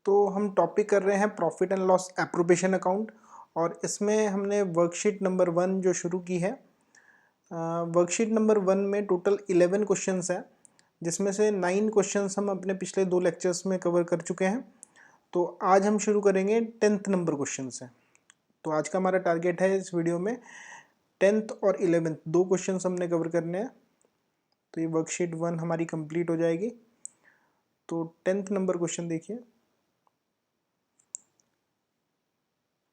तो हम टॉपिक कर रहे हैं profit and loss appropriation account और इसमें हमने वर्कशीट नंबर 1 जो शुरू की है। वर्कशीट नंबर 1 में टोटल 11 क्वेश्चंस हैं, जिसमें से 9 क्वेश्चंस हम अपने पिछले 2 लेक्चर्स में कवर कर चुके हैं। तो आज हम शुरू करेंगे 10th नंबर क्वेश्चन से। तो आज का हमारा टारगेट है इस वीडियो में 10th और 11th 2 क्वेश्चंस हमने कवर करने हैं। तो ये वर्कशीट 1 हमारी कंप्लीट हो जाएगी। तो 10th नंबर क्वेश्चन देखिए।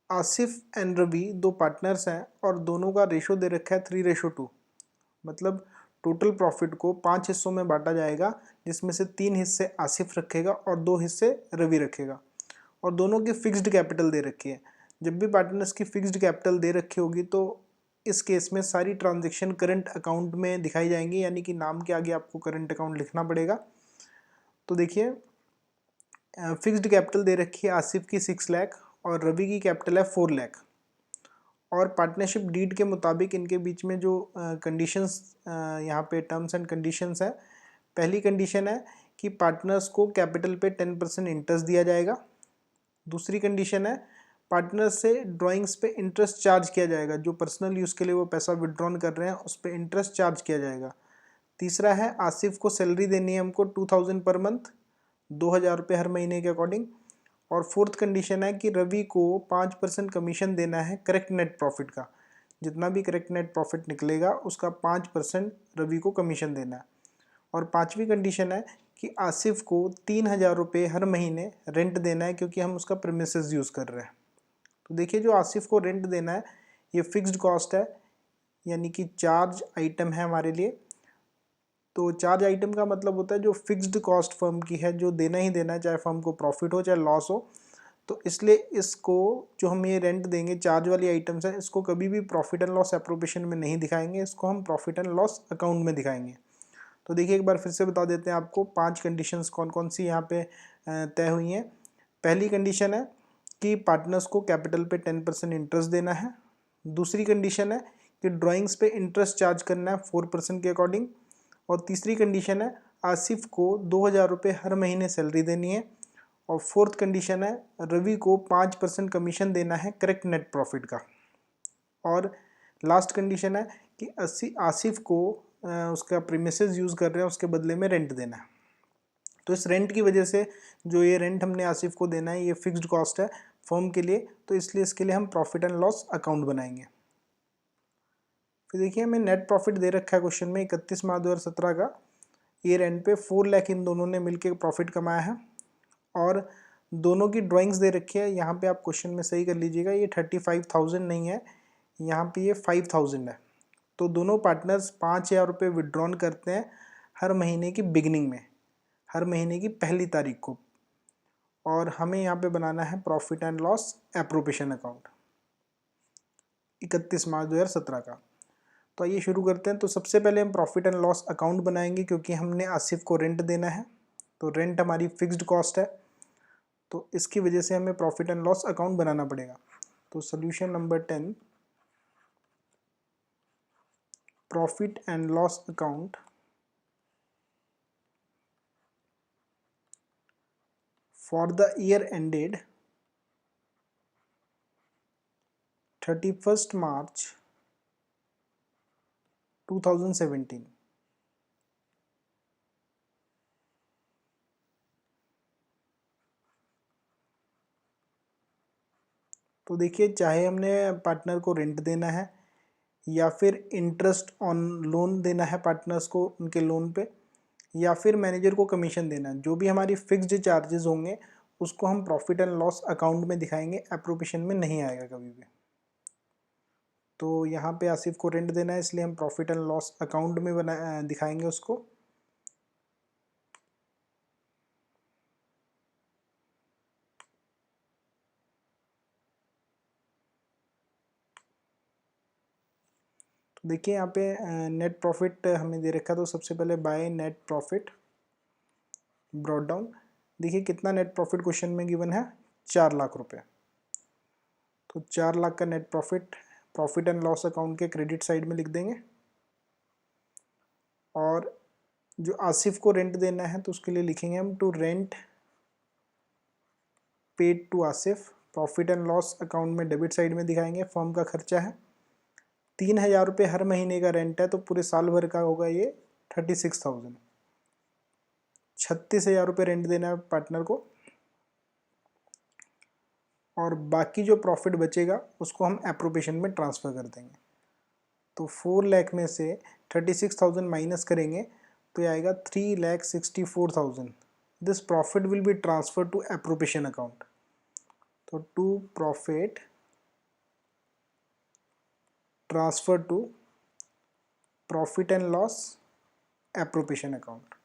आसिफ एंड रवि दो पार्टनर्स हैं और दोनों का रेशो दे रखा है 3:2। मतलब टोटल प्रॉफिट को 5 हिस्सों में बांटा जाएगा, जिसमें से 3 हिस्से आसिफ रखेगा और 2 हिस्से रवि रखेगा। और दोनों की फिक्स्ड कैपिटल दे रखी है। जब भी पार्टनर्स की फिक्स्ड कैपिटल दे रखी होगी तो इस केस में सारी ट्रांजेक्शन करंट अकाउंट में दिखाई जाएंगी, यानी कि नाम के आगे आपको करंट अकाउंट लिखना पड़ेगा। तो देखिए, फिक्स्ड कैपिटल दे रखी है आसिफ की 6 लाख और रवि की कैपिटल है 4 लाख। और पार्टनरशिप डीड के मुताबिक इनके बीच में जो कंडीशंस यहाँ पे टर्म्स एंड कंडीशंस है, पहली कंडीशन है कि पार्टनर्स को कैपिटल पे 10% इंटरेस्ट दिया जाएगा। दूसरी कंडीशन है पार्टनर्स से ड्राइंग्स पे इंटरेस्ट चार्ज किया जाएगा, जो पर्सनल यूज़ के लिए वो पैसा विड्रॉन कर रहे हैं उस पर इंटरेस्ट चार्ज किया जाएगा। तीसरा है आसिफ को सैलरी देनी है हमको 2000 पर मंथ, 2000 रुपये हर महीने के अकॉर्डिंग। और फोर्थ कंडीशन है कि रवि को 5% कमीशन देना है करेक्ट नेट प्रॉफिट का। जितना भी करेक्ट नेट प्रॉफिट निकलेगा उसका 5% रवि को कमीशन देना है। और पांचवी कंडीशन है कि आसिफ को 3000 रुपये हर महीने रेंट देना है, क्योंकि हम उसका प्रीमिसेस यूज़ कर रहे हैं। तो देखिए, जो आसिफ को रेंट देना है ये फिक्स्ड कॉस्ट है, यानी कि चार्ज आइटम है हमारे लिए। तो चार्ज आइटम का मतलब होता है जो फिक्स्ड कॉस्ट फर्म की है, जो देना ही देना है, चाहे फर्म को प्रॉफिट हो चाहे लॉस हो। तो इसलिए इसको जो हम ये रेंट देंगे, चार्ज वाली आइटम्स है, इसको कभी भी प्रॉफिट एंड लॉस एप्रोप्रिएशन में नहीं दिखाएंगे, इसको हम प्रॉफिट एंड लॉस अकाउंट में दिखाएंगे। तो देखिए, एक बार फिर से बता देते हैं आपको 5 कंडीशंस कौन कौन सी यहाँ पे तय हुई हैं। पहली कंडीशन है कि पार्टनर्स को कैपिटल पे 10% इंटरेस्ट देना है। दूसरी कंडीशन है कि ड्राइंग्स पे इंटरेस्ट चार्ज करना है 4% के अकॉर्डिंग। और तीसरी कंडीशन है आसिफ को 2000 रुपये हर महीने सैलरी देनी है। और फोर्थ कंडीशन है रवि को 5% कमीशन देना है करेक्ट नेट प्रॉफिट का। और लास्ट कंडीशन है कि आसिफ को उसका प्रीमिसेस यूज़ कर रहे हैं उसके बदले में रेंट देना है। तो इस रेंट की वजह से जो ये रेंट हमने आसिफ को देना है ये फिक्स्ड कॉस्ट है फर्म के लिए, तो इसलिए इसके लिए हम प्रॉफिट एंड लॉस अकाउंट बनाएंगे। फिर देखिए, हमें नेट प्रॉफिट दे रखा है क्वेश्चन में 31 मार्च 2017 का। ये रेंट पे 4 लाख इन दोनों ने मिलकर प्रॉफिट कमाया है। और दोनों की ड्राइंग्स दे रखी है। यहाँ पे आप क्वेश्चन में सही कर लीजिएगा, ये 35,000 नहीं है, यहाँ पे ये 5,000 है। तो दोनों पार्टनर्स 5,000 रुपये विड्रॉन करते हैं हर महीने की बिगिनिंग में, हर महीने की पहली तारीख को। और हमें यहाँ पे बनाना है profit and loss appropriation account 31 मार्च 2017 का। तो आइए शुरू करते हैं। तो सबसे पहले हम प्रॉफिट एंड लॉस अकाउंट बनाएंगे, क्योंकि हमने आसिफ को रेंट देना है। तो रेंट हमारी फिक्स्ड कॉस्ट है, तो इसकी वजह से हमें प्रॉफिट एंड लॉस अकाउंट बनाना पड़ेगा। तो solution number 10, profit and loss account for the year ended 31 मार्च 2017। तो देखिए, चाहे हमने पार्टनर को रेंट देना है या फिर इंटरेस्ट ऑन लोन देना है पार्टनर्स को उनके लोन पे, या फिर मैनेजर को कमीशन देना है, जो भी हमारी फिक्स्ड चार्जेस होंगे उसको हम प्रॉफिट एंड लॉस अकाउंट में दिखाएंगे, एप्रोप्रिएशन में नहीं आएगा कभी भी। तो यहाँ पे आसिफ को रेंट देना है, इसलिए हम प्रॉफिट एंड लॉस अकाउंट में दिखाएंगे उसको। तो देखिए, यहाँ पे नेट प्रॉफिट हमें दे रखा, तो सबसे पहले by net profit brought down. देखिए कितना नेट प्रॉफिट क्वेश्चन में गिवन है, 4 लाख रुपए। तो 4 लाख का net profit profit and loss account के क्रेडिट साइड में लिख देंगे। और जो आसिफ को रेंट देना है तो उसके लिए लिखेंगे हम to rent paid to Asif, profit and loss account में डेबिट साइड में दिखाएंगे, फर्म का खर्चा है। 3,000 रुपये हर महीने का रेंट है, तो पूरे साल भर का होगा ये 36,000। 36,000 रुपये रेंट देना है पार्टनर को, और बाकी जो प्रॉफिट बचेगा उसको हम एप्रोप्रिएशन में ट्रांसफ़र कर देंगे। तो 4 लाख में से 36,000 माइनस करेंगे तो ये आएगा 3,64,000। This profit will be transfer to appropriation account. तो to profit transfer to profit and loss appropriation account,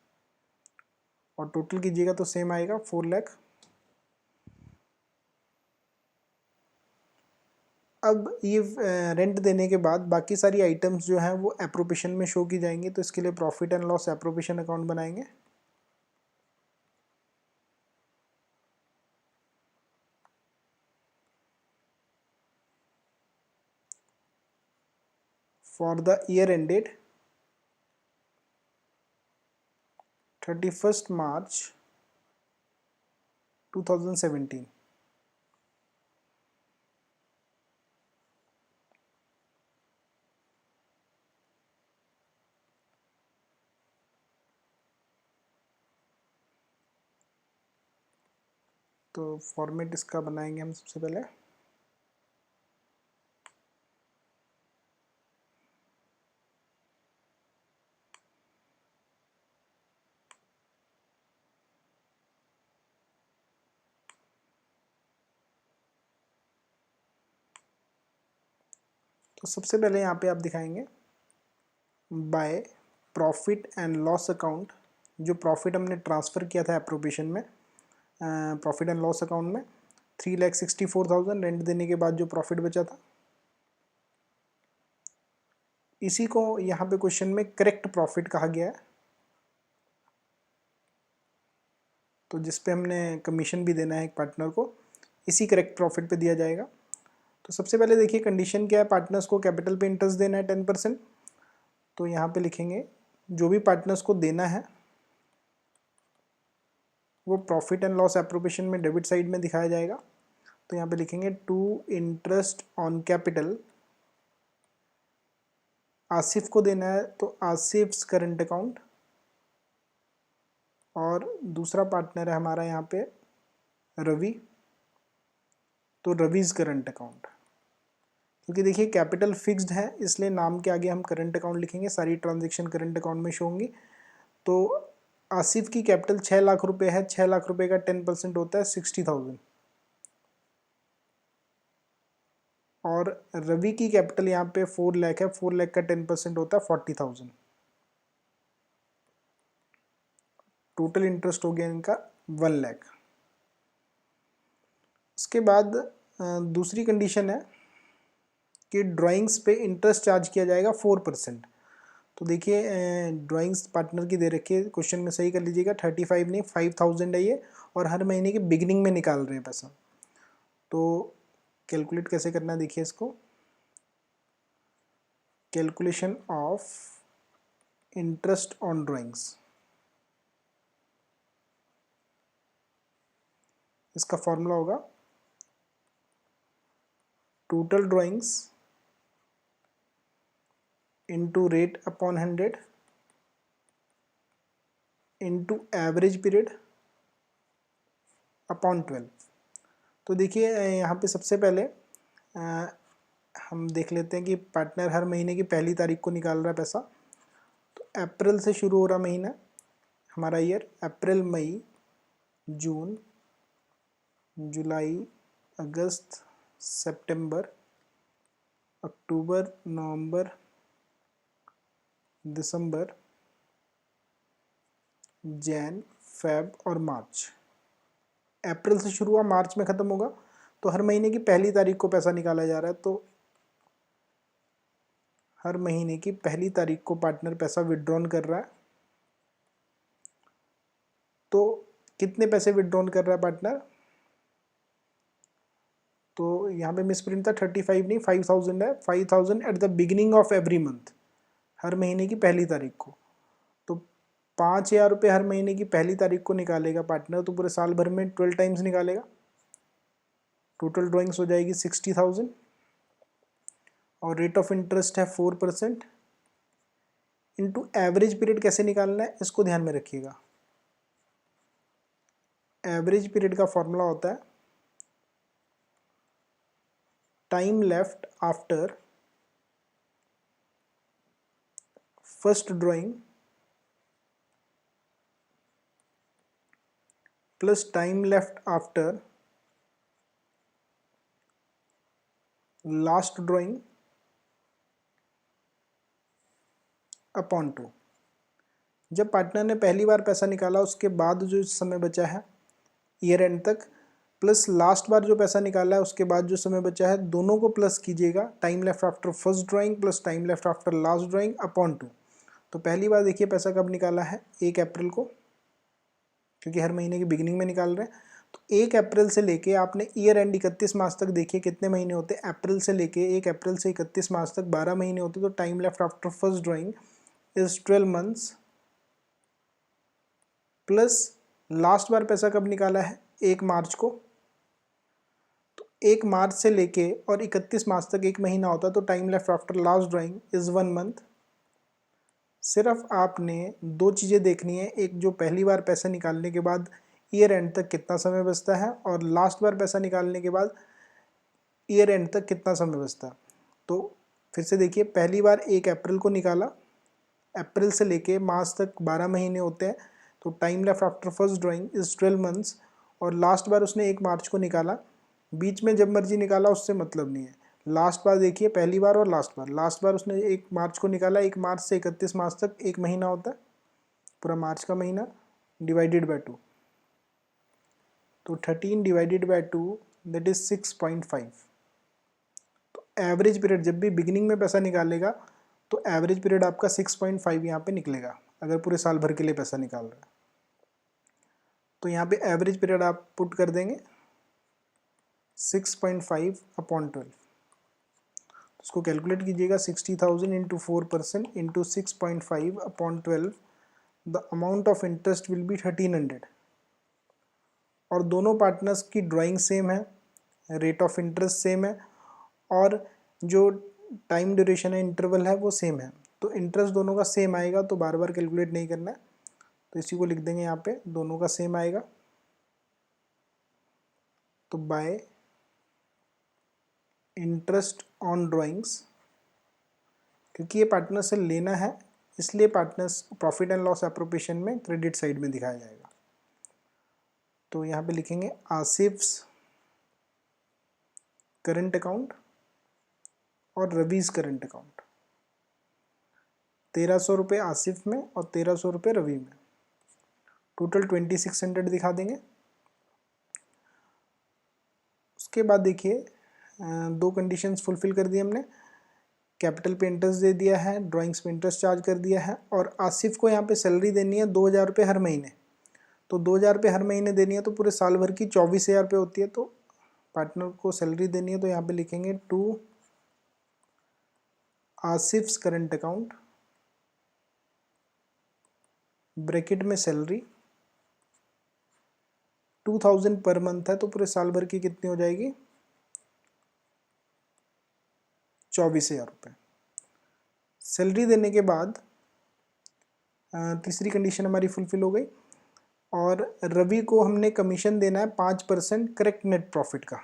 और टोटल कीजिएगा तो सेम आएगा 4 लाख। अब ये रेंट देने के बाद बाकी सारी आइटम्स जो हैं वो एप्रोप्रिएशन में शो की जाएंगी, तो इसके लिए profit and loss appropriation account बनाएंगे। For the year ended 31st March 2017। तो फॉर्मेट इसका बनाएंगे हम सबसे पहले। तो सबसे पहले यहाँ पे आप दिखाएंगे by profit and loss account, जो प्रॉफिट हमने ट्रांसफ़र किया था एप्रोप्रिएशन में, प्रॉफिट एंड लॉस अकाउंट में 3,64,000 रेंट देने के बाद जो प्रॉफिट बचा था, इसी को यहाँ पे क्वेश्चन में करेक्ट प्रॉफिट कहा गया है। तो जिस पे हमने कमीशन भी देना है एक पार्टनर को, इसी करेक्ट प्रॉफिट पे दिया जाएगा। तो सबसे पहले देखिए कंडीशन क्या है, पार्टनर्स को कैपिटल पे इंटरेस्ट देना है 10%। तो यहाँ पे लिखेंगे जो भी पार्टनर्स को देना है वो प्रॉफिट एंड लॉस एप्रोप्रिएशन में डेबिट साइड में दिखाया जाएगा। तो यहाँ पे लिखेंगे to interest on capital, Asif को देना है तो आसिफ्स करंट अकाउंट, और दूसरा पार्टनर है हमारा यहाँ पे रवि, तो रवीज करंट अकाउंट। क्योंकि देखिए कैपिटल फिक्स्ड है इसलिए नाम के आगे हम करंट अकाउंट लिखेंगे, सारी ट्रांजैक्शन करंट अकाउंट में शो होंगी। तो आसिफ की कैपिटल 6 लाख रुपए है, 6 लाख रुपए का 10% होता है 60,000, और रवि की कैपिटल यहाँ पे 4 लाख है, 4 लाख का 10% होता है 40,000। टोटल इंटरेस्ट हो गया इनका 1 लाख। उसके बाद दूसरी कंडीशन है कि ड्राइंग्स पे इंटरेस्ट चार्ज किया जाएगा 4%। तो देखिए ड्राइंग्स पार्टनर की दे रखी है, क्वेश्चन में सही कर लीजिएगा, 35 नहीं 5,000 है ये, और हर महीने के बिगिनिंग में निकाल रहे हैं पैसा। तो कैलकुलेट कैसे करना है देखिए इसको, calculation of interest on drawings, इसका फॉर्मूला होगा total drawings into rate upon 100 into average period upon 12। तो देखिए यहाँ पे सबसे पहले हम देख लेते हैं कि पार्टनर हर महीने की पहली तारीख को निकाल रहा है पैसा। तो अप्रैल से शुरू हो रहा महीना हमारा ईयर, अप्रैल मई जून जुलाई अगस्त सितंबर अक्टूबर नवंबर दिसंबर जैन फेब और मार्च। अप्रैल से शुरू हुआ मार्च में ख़त्म होगा, तो हर महीने की पहली तारीख को पैसा निकाला जा रहा है। तो हर महीने की पहली तारीख को पार्टनर पैसा विड्रॉन कर रहा है। तो कितने पैसे विड्रॉन कर रहा है पार्टनर, तो यहाँ पे मिसप्रिंट था, 35 नहीं 5,000 है, 5,000 at the beginning of every month, हर महीने की पहली तारीख को। तो 5,000 रुपये हर महीने की पहली तारीख को निकालेगा पार्टनर, तो पूरे साल भर में 12 टाइम्स निकालेगा। टोटल ड्राइंग्स हो जाएगी 60,000 और रेट ऑफ इंटरेस्ट है 4%। इनटू एवरेज पीरियड कैसे निकालना है इसको ध्यान में रखिएगा। एवरेज पीरियड का फॉर्मूला होता है time left after first drawing plus time left after last drawing upon 2। जब पार्टनर ने पहली बार पैसा निकाला उसके बाद जो समय बचा है ईयर एंड तक, प्लस लास्ट बार जो पैसा निकाला है उसके बाद जो समय बचा है, दोनों को प्लस कीजिएगा। Time left after first drawing plus time left after last drawing upon 2। तो पहली बार देखिए पैसा कब निकाला है, 1 अप्रैल को, क्योंकि हर महीने की बिगिनिंग में निकाल रहे हैं। तो 1 अप्रैल से लेके आपने ईयर एंड 31 मार्च तक देखिए कितने महीने होते हैं। अप्रैल से लेके 1 अप्रैल से 31 मार्च तक 12 महीने होते। तो time left after first drawing is 12 months plus last बार पैसा कब निकाला है, 1 मार्च को। तो 1 मार्च से लेके और 31 मार्च तक 1 महीना होता है। तो time left after last drawing is 1 month. सिर्फ आपने 2 चीज़ें देखनी है, एक जो पहली बार पैसा निकालने के बाद ईयर एंड तक कितना समय बचता है और लास्ट बार पैसा निकालने के बाद ईयर एंड तक कितना समय बचता है। तो फिर से देखिए, पहली बार 1 अप्रैल को निकाला, अप्रैल से लेके मार्च तक 12 महीने होते हैं। तो time left after first drawing is 12 months और लास्ट बार उसने 1 मार्च को निकाला। बीच में जब मर्जी निकाला उससे मतलब नहीं है। लास्ट बार देखिए, पहली बार और लास्ट बार उसने 1 मार्च को निकाला। 1 मार्च से 31 मार्च तक 1 महीना होता है, पूरा मार्च का महीना डिवाइडेड बाय 2। तो 13 डिवाइडेड बाय 2 दैट इज 6.5। तो एवरेज पीरियड जब भी बिगिनिंग में पैसा निकालेगा तो एवरेज पीरियड आपका 6.5 यहाँ पे निकलेगा, अगर पूरे साल भर के लिए पैसा निकाल रहा है। तो यहाँ पे एवरेज पीरियड आप पुट कर देंगे 6.5 अपॉन 12। उसको कैलकुलेट कीजिएगा, 60,000 into 4% into 6.5 upon 12। The amount of interest will be 1300। और दोनों पार्टनर्स की ड्राइंग सेम है, रेट ऑफ इंटरेस्ट सेम है और जो टाइम ड्यूरेशन है, इंटरवल है, वो सेम है। तो इंटरेस्ट दोनों का सेम आएगा, तो बार बार कैलकुलेट नहीं करना है। तो इसी को लिख देंगे यहाँ पे, दोनों का सेम आएगा। तो बाय इंटरेस्ट ऑन ड्राइंग्स, क्योंकि ये पार्टनर से लेना है इसलिए partners profit and loss appropriation में क्रेडिट साइड में दिखाया जाएगा। तो यहाँ पे लिखेंगे आसिफ्स करंट अकाउंट और रवीज करंट अकाउंट। 1300 रुपये आसिफ में और 1300 रुपये रवि में, टोटल 2600 दिखा देंगे। उसके बाद देखिए 2 कंडीशंस फुलफिल कर दी हमने। कैपिटल पे इंटरेस्ट दे दिया है, ड्राइंग्स पे इंटरेस्ट चार्ज कर दिया है और आसिफ को यहाँ पे सैलरी देनी है 2000 रुपये हर महीने। तो 2000 रुपये हर महीने देनी है तो पूरे साल भर की 24,000 रुपये होती है। तो पार्टनर को सैलरी देनी है, तो यहाँ पे लिखेंगे to Asif's current account bracket में सैलरी 2000 पर मंथ है। तो पूरे साल भर की कितनी हो जाएगी, 24,000 रुपये। सैलरी देने के बाद तीसरी कंडीशन हमारी फुलफिल हो गई। और रवि को हमने कमीशन देना है 5% करेक्ट नेट प्रॉफिट का।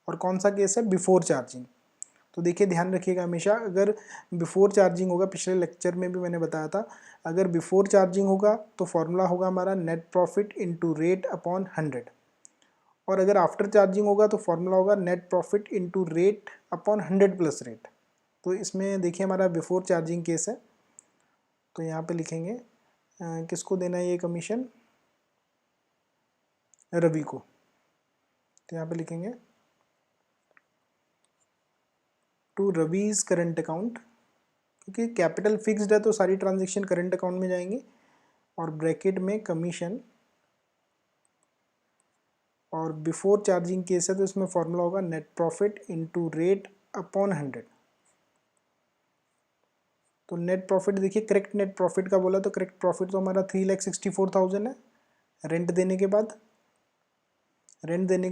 और कौन सा केस है, बिफोर चार्जिंग। तो देखिए ध्यान रखिएगा हमेशा, अगर बिफोर चार्जिंग होगा, पिछले लेक्चर में भी मैंने बताया था, अगर बिफोर चार्जिंग होगा तो फॉर्मूला होगा हमारा net profit into rate upon 100। और अगर आफ्टर चार्जिंग होगा तो फॉर्मूला होगा net profit into rate upon 100 plus rate. तो इसमें देखिए हमारा बिफोर चार्जिंग केस है। तो यहाँ पे लिखेंगे किसको देना है ये कमीशन, रवि को। तो यहाँ पे लिखेंगे टू रवीज करंट अकाउंट, क्योंकि कैपिटल फिक्स्ड है तो सारी ट्रांजेक्शन करंट अकाउंट में जाएंगी। और ब्रैकेट में कमीशन, और बिफोर चार्जिंग केस है तो इसमें फॉर्मूला होगा net profit into rate upon 100। तो नेट प्रॉफिट देखिए, करेक्ट नेट प्रॉफिट का बोला तो करेक्ट प्रॉफिट तो हमारा 3,64,000 है। रेंट देने के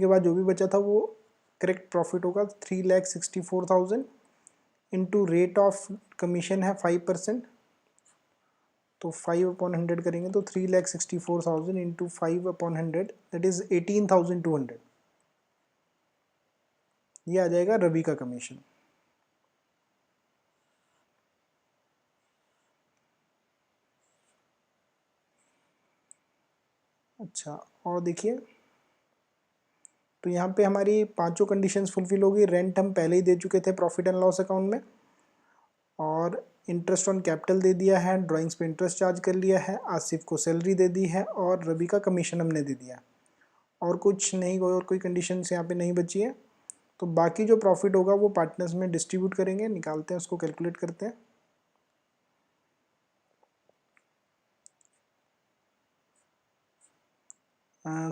बाद जो भी बचा था वो करेक्ट प्रॉफिट होगा 3,64,000 इंटू रेट ऑफ कमीशन है 5%, तो 5/100 करेंगे तो 3,64,000 इंटू 5/100 दैट इज 18,200, ये आ जाएगा रवि का कमीशन। अच्छा, और देखिए तो यहाँ पे हमारी पांचों कंडीशंस फुलफिल होगी। रेंट हम पहले ही दे चुके थे प्रॉफिट एंड लॉस अकाउंट में, और इंटरेस्ट ऑन कैपिटल दे दिया है, ड्राइंग्स पे इंटरेस्ट चार्ज कर लिया है, आसिफ को सैलरी दे दी है, और रवि का कमीशन हमने दे दिया। और कुछ नहीं, और कोई कंडीशंस यहाँ पे नहीं बची है। तो बाकी जो प्रॉफिट होगा वो पार्टनर्स में डिस्ट्रीब्यूट करेंगे, निकालते हैं उसको, कैलकुलेट करते हैं।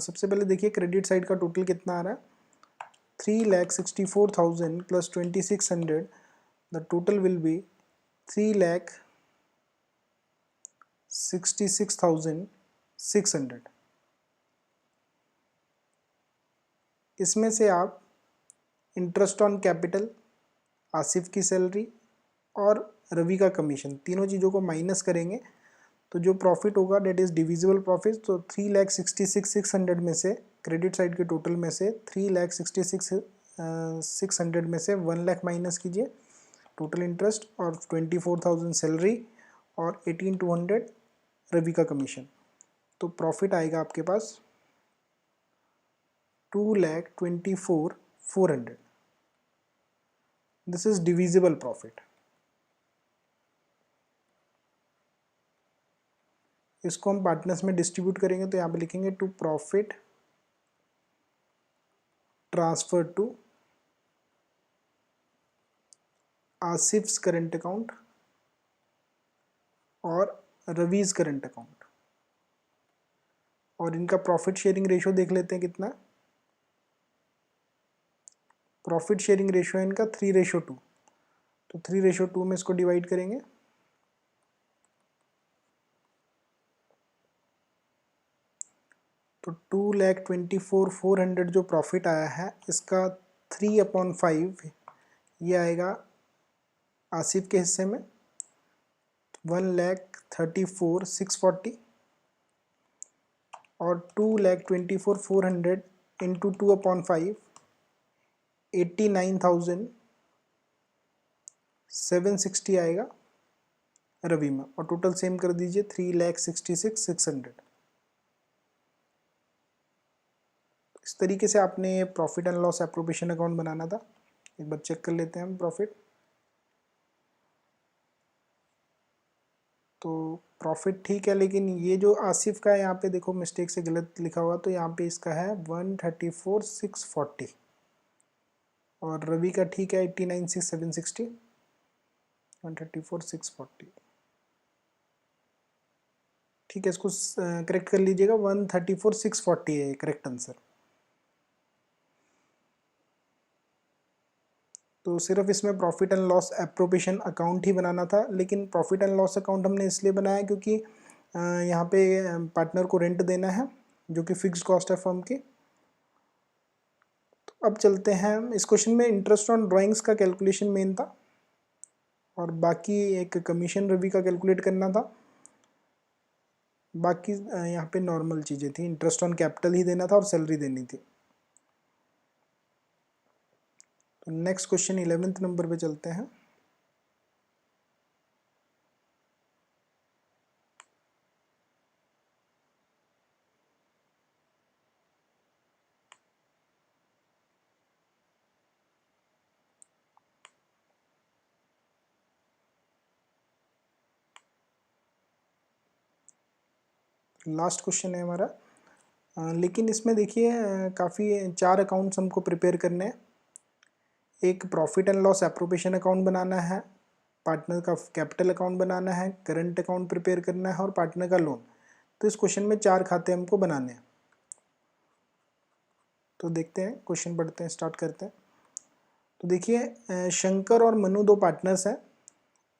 सबसे पहले देखिए क्रेडिट साइड का टोटल कितना आ रहा है, 3,64,000 plus 2,600, the total will be 3,66,600। इसमें से आप इंटरेस्ट ऑन कैपिटल, आसिफ की सैलरी और रवि का कमीशन, तीनों चीज़ों को माइनस करेंगे तो जो प्रॉफिट होगा डेट इज़ डिविजिबल प्रॉफिट। तो 3,66,600 में से, क्रेडिट साइड के टोटल में से 3,66,600 में से 1 लाख माइनस कीजिए टोटल इंटरेस्ट, और 24,000 सैलरी और 18,200 रवि का कमीशन, तो प्रॉफिट आएगा आपके पास 2,24,400। This is divisible profit. इसको हम पार्टनर्स में डिस्ट्रीब्यूट करेंगे तो यहाँ पे लिखेंगे to profit transfer to Asif's current account और रवीज करंट अकाउंट, और इनका प्रॉफिट शेयरिंग रेशियो देख लेते हैं कितना। प्रॉफिट शेयरिंग रेशियो है इनका 3:2, तो 3:2 में इसको डिवाइड करेंगे तो 2,24,400 जो प्रॉफिट आया है इसका 3/5 ये आएगा आसिफ के हिस्से में 1,34,640, और 2,24,400 इंटू 2/5 89,760 आएगा रवि में, और टोटल सेम कर दीजिए 3,66,600। इस तरीके से आपने profit and loss appropriation account बनाना था। एक बार चेक कर लेते हैं हम प्रॉफिट। तो प्रॉफिट ठीक है, लेकिन ये जो आसिफ का है यहाँ पे देखो मिस्टेक से गलत लिखा हुआ, तो यहाँ पे इसका है 134,640, और रवि का ठीक है 89,760, 134,640 ठीक है। इसको करेक्ट कर लीजिएगा, 134,640 है करेक्ट आंसर। तो सिर्फ इसमें profit and loss appropriation account ही बनाना था, लेकिन प्रॉफिट एंड लॉस अकाउंट हमने इसलिए बनाया क्योंकि यहाँ पे पार्टनर को रेंट देना है जो कि फिक्स्ड कॉस्ट है फर्म की। तो अब चलते हैं, इस क्वेश्चन में इंटरेस्ट ऑन ड्राइंग्स का कैलकुलेशन मेन था, और बाकी एक कमीशन रवि का कैलकुलेट करना था। बाकी यहाँ पे नॉर्मल चीज़ें थी, इंटरेस्ट ऑन कैपिटल ही देना था और सैलरी देनी थी। तो नेक्स्ट क्वेश्चन 11th नंबर पे चलते हैं। लास्ट क्वेश्चन है हमारा, लेकिन इसमें देखिए काफ़ी 4 अकाउंट्स हमको प्रिपेयर करने हैं। एक profit and loss appropriation account बनाना है, पार्टनर का कैपिटल अकाउंट बनाना है, करंट अकाउंट प्रिपेयर करना है, और पार्टनर का लोन। तो इस क्वेश्चन में 4 खाते हमको बनाने हैं। तो देखते हैं, क्वेश्चन पढ़ते हैं, स्टार्ट करते हैं। तो देखिए शंकर और मनु 2 पार्टनर्स हैं,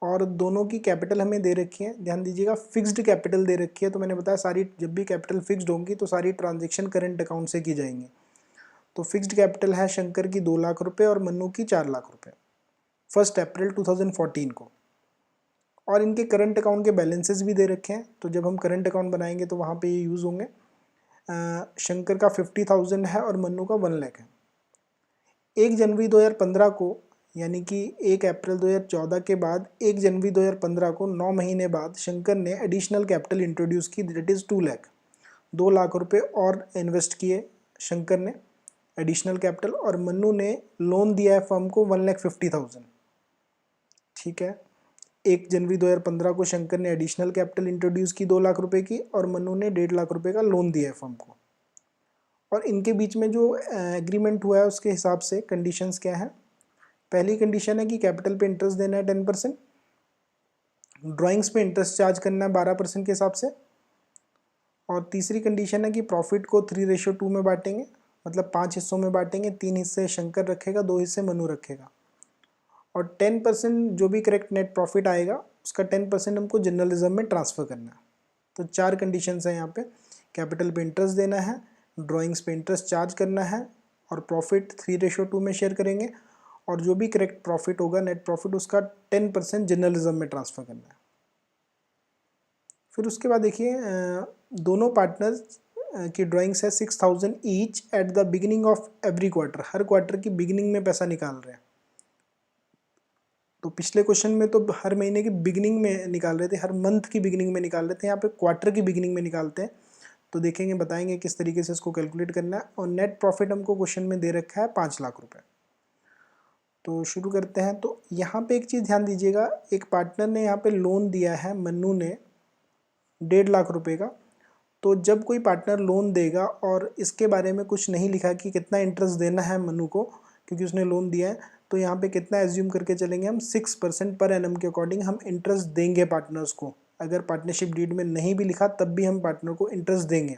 और दोनों की कैपिटल हमें दे रखी है। ध्यान दीजिएगा फिक्स्ड कैपिटल दे रखी है, तो मैंने बताया सारी जब भी कैपिटल फिक्स्ड होंगी तो सारी ट्रांजेक्शन करंट अकाउंट से की जाएंगी। तो फिक्स्ड कैपिटल है शंकर की 2 लाख रुपए और मन्नू की 4 लाख रुपए 1 अप्रैल 2014 को। और इनके करंट अकाउंट के बैलेंसेस भी दे रखे हैं, तो जब हम करंट अकाउंट बनाएंगे तो वहाँ पे ये यूज़ होंगे। शंकर का 50,000 है और मन्नू का 1 लाख है। 1 जनवरी 2015 को, यानी कि 1 अप्रैल 2014 के बाद 1 जनवरी 2015 को 9 महीने बाद शंकर ने एडिशनल कैपिटल इंट्रोड्यूस की, दैट इज़ 2 लाख। 2 लाख रुपए और इन्वेस्ट किए शंकर ने एडिशनल कैपिटल, और मन्नू ने लोन दिया है फर्म को 1,50,000। ठीक है, 1 जनवरी 2015 को शंकर ने एडिशनल कैपिटल इंट्रोड्यूस की 2 लाख रुपए की, और मन्नू ने 1.5 लाख रुपए का लोन दिया है फर्म को। और इनके बीच में जो एग्रीमेंट हुआ है उसके हिसाब से कंडीशंस क्या है। पहली कंडीशन है कि कैपिटल पे इंटरेस्ट देना है 10%, ड्राइंग्स पे इंटरेस्ट चार्ज करना है 12% के हिसाब से, और तीसरी कंडीशन है कि प्रॉफिट को 3:2 में बांटेंगे, मतलब 5 हिस्सों में बांटेंगे। 3 हिस्से शंकर रखेगा, 2 हिस्से मनु रखेगा, और 10% जो भी करेक्ट नेट प्रॉफिट आएगा उसका 10% हमको जर्नलिज्म में ट्रांसफ़र करना है। तो 4 कंडीशंस हैं यहाँ पे। कैपिटल पे इंटरेस्ट देना है, ड्राइंग्स पे इंटरेस्ट चार्ज करना है, और प्रॉफिट 3:2 में शेयर करेंगे, और जो भी करेक्ट प्रॉफिट होगा नेट प्रॉफिट उसका 10% जर्नलिज्म में ट्रांसफ़र करना है। फिर उसके बाद देखिए दोनों पार्टनर्स की ड्राइंग्स है 6,000 each eight the beginning of every quarter. Her quarter की बिगिनिंग में पैसा निकाल रहे हैं। तो पिछले क्वेश्चन में तो हर महीने की बिगिनिंग में निकाल रहे थे, हर मंथ की बिगिनिंग में निकाल रहे थे, यहाँ पे क्वार्टर की बिगिनिंग में निकालते हैं। तो देखेंगे, बताएंगे किस तरीके से इसको कैलकुलेट करना है। और नेट प्रॉफिट हमको क्वेश्चन में दे रखा है 5 लाख रुपए। तो शुरू करते हैं। तो यहाँ पे एक चीज़ ध्यान दीजिएगा, एक पार्टनर ने यहाँ पे लोन दिया है मन्नू ने 1.5 लाख रुपए का। तो जब कोई पार्टनर लोन देगा और इसके बारे में कुछ नहीं लिखा कि कितना इंटरेस्ट देना है मन्नू को, क्योंकि उसने लोन दिया है, तो यहाँ पे कितना एज्यूम करके चलेंगे हम, 6% पर एनम के अकॉर्डिंग हम इंटरेस्ट देंगे पार्टनर्स को। अगर पार्टनरशिप डीड में नहीं भी लिखा तब भी हम पार्टनर को इंटरेस्ट देंगे।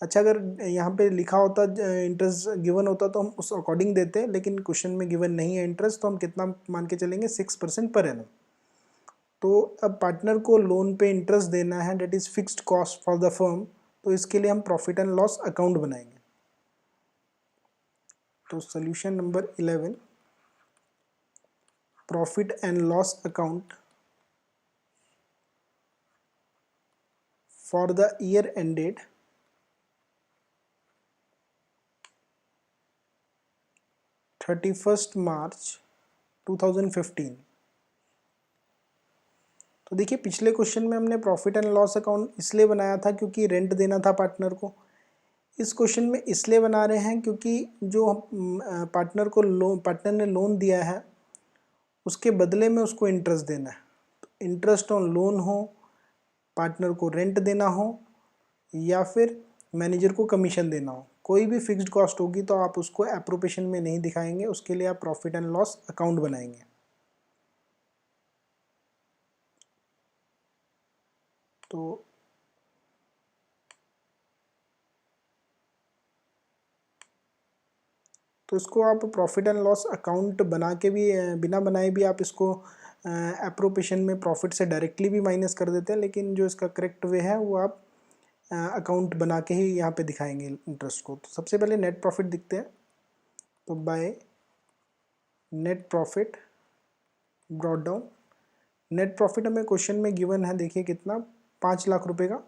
अच्छा, अगर यहाँ पे लिखा होता इंटरेस्ट गिवन होता तो हम उस अकॉर्डिंग देते, लेकिन क्वेश्चन में गिवन नहीं है इंटरेस्ट, तो हम कितना मान के चलेंगे, 6% पर एनम। तो अब पार्टनर को लोन पे इंटरेस्ट देना है, that is fixed cost for the firm. तो इसके लिए हम प्रॉफिट एंड लॉस अकाउंट बनाएंगे। तो solution number 11, profit and loss account for the year ended 31 मार्च 2015। तो देखिए, पिछले क्वेश्चन में हमने प्रॉफिट एंड लॉस अकाउंट इसलिए बनाया था क्योंकि रेंट देना था पार्टनर को। इस क्वेश्चन में इसलिए बना रहे हैं क्योंकि जो पार्टनर ने लोन दिया है उसके बदले में उसको इंटरेस्ट देना है। तो इंटरेस्ट ऑन लोन हो, पार्टनर को रेंट देना हो, या फिर मैनेजर को कमीशन देना हो, कोई भी फिक्स्ड कॉस्ट होगी तो आप उसको एप्रोप्रिएशन में नहीं दिखाएंगे, उसके लिए आप प्रॉफिट एंड लॉस अकाउंट बनाएंगे। तो इसको आप प्रॉफिट एंड लॉस अकाउंट बना के भी, बिना बनाए भी आप इसको एप्रोप्रिएशन में प्रॉफिट से डायरेक्टली भी माइनस कर देते हैं, लेकिन जो इसका करेक्ट वे है वो आप अकाउंट बना के ही यहाँ पे दिखाएंगे इंटरेस्ट को। तो सबसे पहले नेट प्रॉफिट दिखते हैं। तो by net profit brought down, net profit हमें क्वेश्चन में गिवन है, देखिए कितना, 5 लाख रुपए का।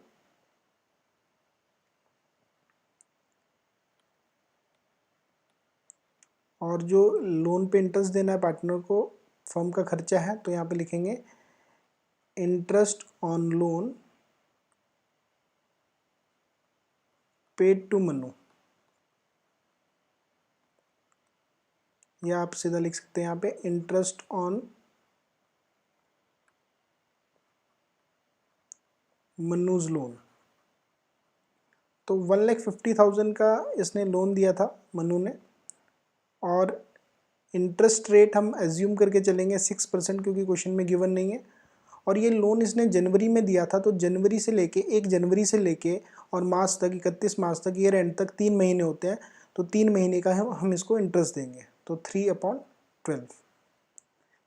और जो लोन पे इंटरेस्ट देना है पार्टनर को, फर्म का खर्चा है, तो यहाँ पे लिखेंगे interest on loan paid to Mannu, या आप सीधा लिख सकते हैं यहाँ पे इंटरेस्ट ऑन मन्नूज लोन। तो 1,50,000 का इसने लोन दिया था मन्नू ने, और इंटरेस्ट रेट हम एज्यूम करके चलेंगे 6%, क्योंकि क्वेश्चन में गिवन नहीं है। और ये लोन इसने जनवरी में दिया था, तो जनवरी से लेके 1 जनवरी से लेके और मार्च तक, 31 मार्च तक, ईयर एंड तक 3 महीने होते हैं। तो 3 महीने का हम इसको इंटरेस्ट देंगे, तो 3/12,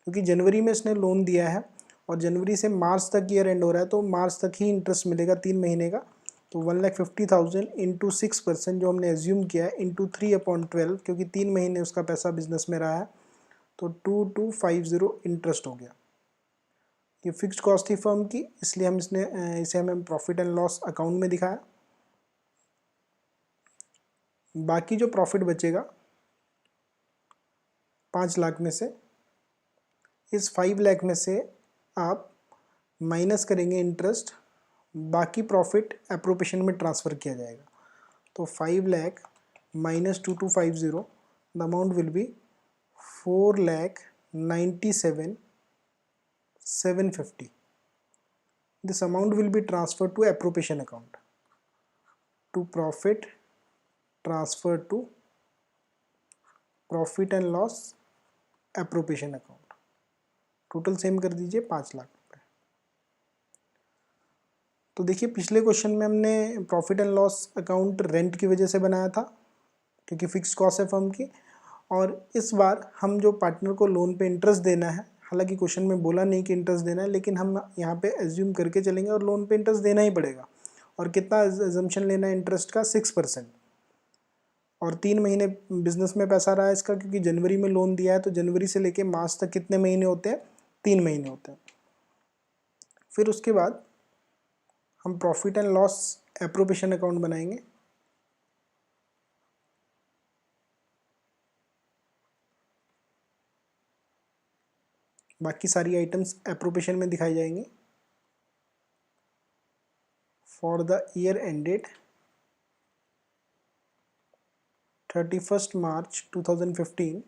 क्योंकि जनवरी में इसने लोन दिया है और जनवरी से मार्च तक ईयर एंड हो रहा है, तो मार्च तक ही इंटरेस्ट मिलेगा 3 महीने का। तो 1,50,000 इंटू 6% जो हमने एज्यूम किया है इंटू 3/12, क्योंकि 3 महीने उसका पैसा बिजनेस में रहा है, तो 2250 इंटरेस्ट हो गया। ये फिक्स्ड कॉस्ट थी फर्म की, इसलिए इसे हमें प्रॉफिट एंड लॉस अकाउंट में दिखाया। बाकी जो प्रॉफिट बचेगा 5 लाख में से, इस 5 लाख में से आप माइनस करेंगे इंटरेस्ट, बाकी प्रॉफिट एप्रोप्रिएशन में ट्रांसफ़र किया जाएगा। तो 5 lakh minus 2250, the amount will be 4,97,750. This amount will be transferred to appropriation account, to profit transfer to profit and loss appropriation account. Total same कर दीजिए 5 लाख रुपए। तो देखिए पिछले क्वेश्चन में हमने profit and loss account rent की वजह से बनाया था, क्योंकि फिक्स कॉस्ट है फर्म की, और इस बार हम जो पार्टनर को लोन पे इंटरेस्ट देना है, हालांकि क्वेश्चन में बोला नहीं कि इंटरेस्ट देना है, लेकिन हम यहाँ पे एज्यूम करके चलेंगे और लोन पे इंटरेस्ट देना ही पड़ेगा। और कितना एजम्पशन लेना है इंटरेस्ट का? 6%। और 3 महीने बिजनेस में पैसा रहा है इसका, क्योंकि जनवरी में लोन दिया है, तो जनवरी से लेके मार्च तक कितने महीने होते हैं? 3 महीने होते हैं। फिर उसके बाद हम profit and loss appropriation account बनाएंगे। बाकी सारी आइटम्स एप्रोप्रिएशन में दिखाई जाएंगी। फॉर द ईयर एंडेड 31 मार्च 2015,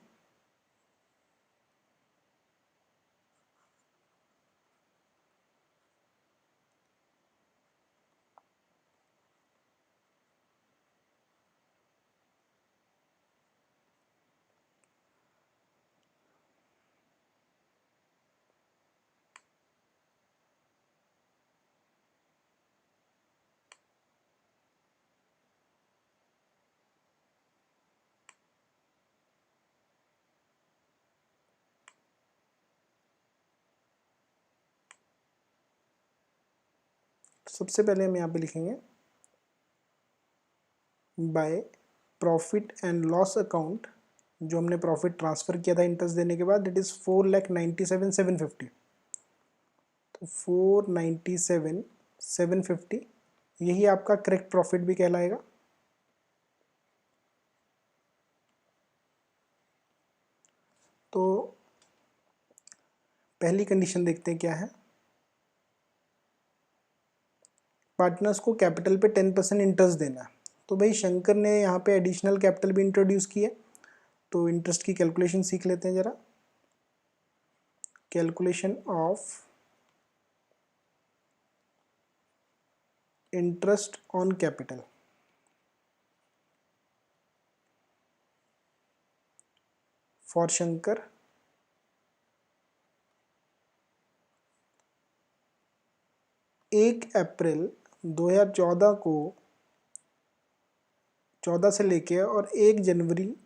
सबसे पहले हम यहाँ पे लिखेंगे by profit and loss account, जो हमने प्रॉफिट ट्रांसफ़र किया था इंटरेस्ट देने के बाद, इट इज़ 4,97,750। तो 4,97,750 यही आपका करेक्ट प्रॉफिट भी कहलाएगा। तो पहली कंडीशन देखते हैं क्या है। पार्टनर्स को कैपिटल पे 10% इंटरेस्ट देना है। तो भाई शंकर ने यहाँ पे एडिशनल कैपिटल भी इंट्रोड्यूस की है, तो इंटरेस्ट की कैलकुलेशन सीख लेते हैं ज़रा। Calculation of interest on capital. For Shankar, एक अप्रैल 2014 को 14 से लेके और 1 जनवरी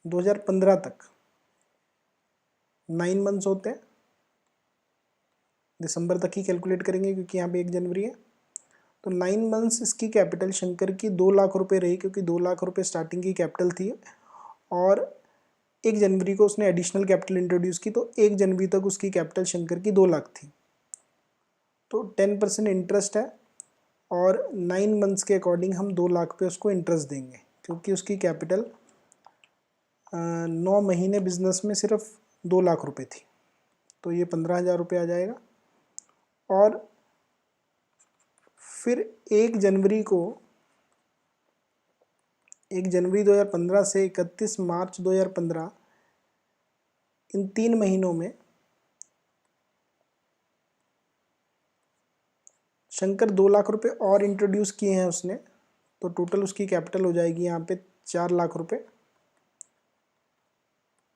2015 तक 9 मंथ्स होते हैं। दिसंबर तक ही कैलकुलेट करेंगे क्योंकि यहाँ पे 1 जनवरी है। तो 9 मंथ्स इसकी कैपिटल शंकर की 2 लाख रुपए रही, क्योंकि 2 लाख रुपए स्टार्टिंग की कैपिटल थी, और 1 जनवरी को उसने एडिशनल कैपिटल इंट्रोड्यूस की, तो 1 जनवरी तक उसकी कैपिटल शंकर की 2 लाख थी। तो 10% इंटरेस्ट है, और 9 मंथ्स के अकॉर्डिंग हम 2 लाख पे उसको इंटरेस्ट देंगे, क्योंकि उसकी कैपिटल 9 महीने बिजनेस में सिर्फ 2 लाख रुपए थी। तो ये 15,000 रुपये आ जाएगा। और फिर 1 जनवरी 2015 से 31 मार्च 2015, इन 3 महीनों में शंकर 2 लाख रुपए और इंट्रोड्यूस किए हैं उसने, तो टोटल उसकी कैपिटल हो जाएगी यहाँ पे 4 लाख रुपए।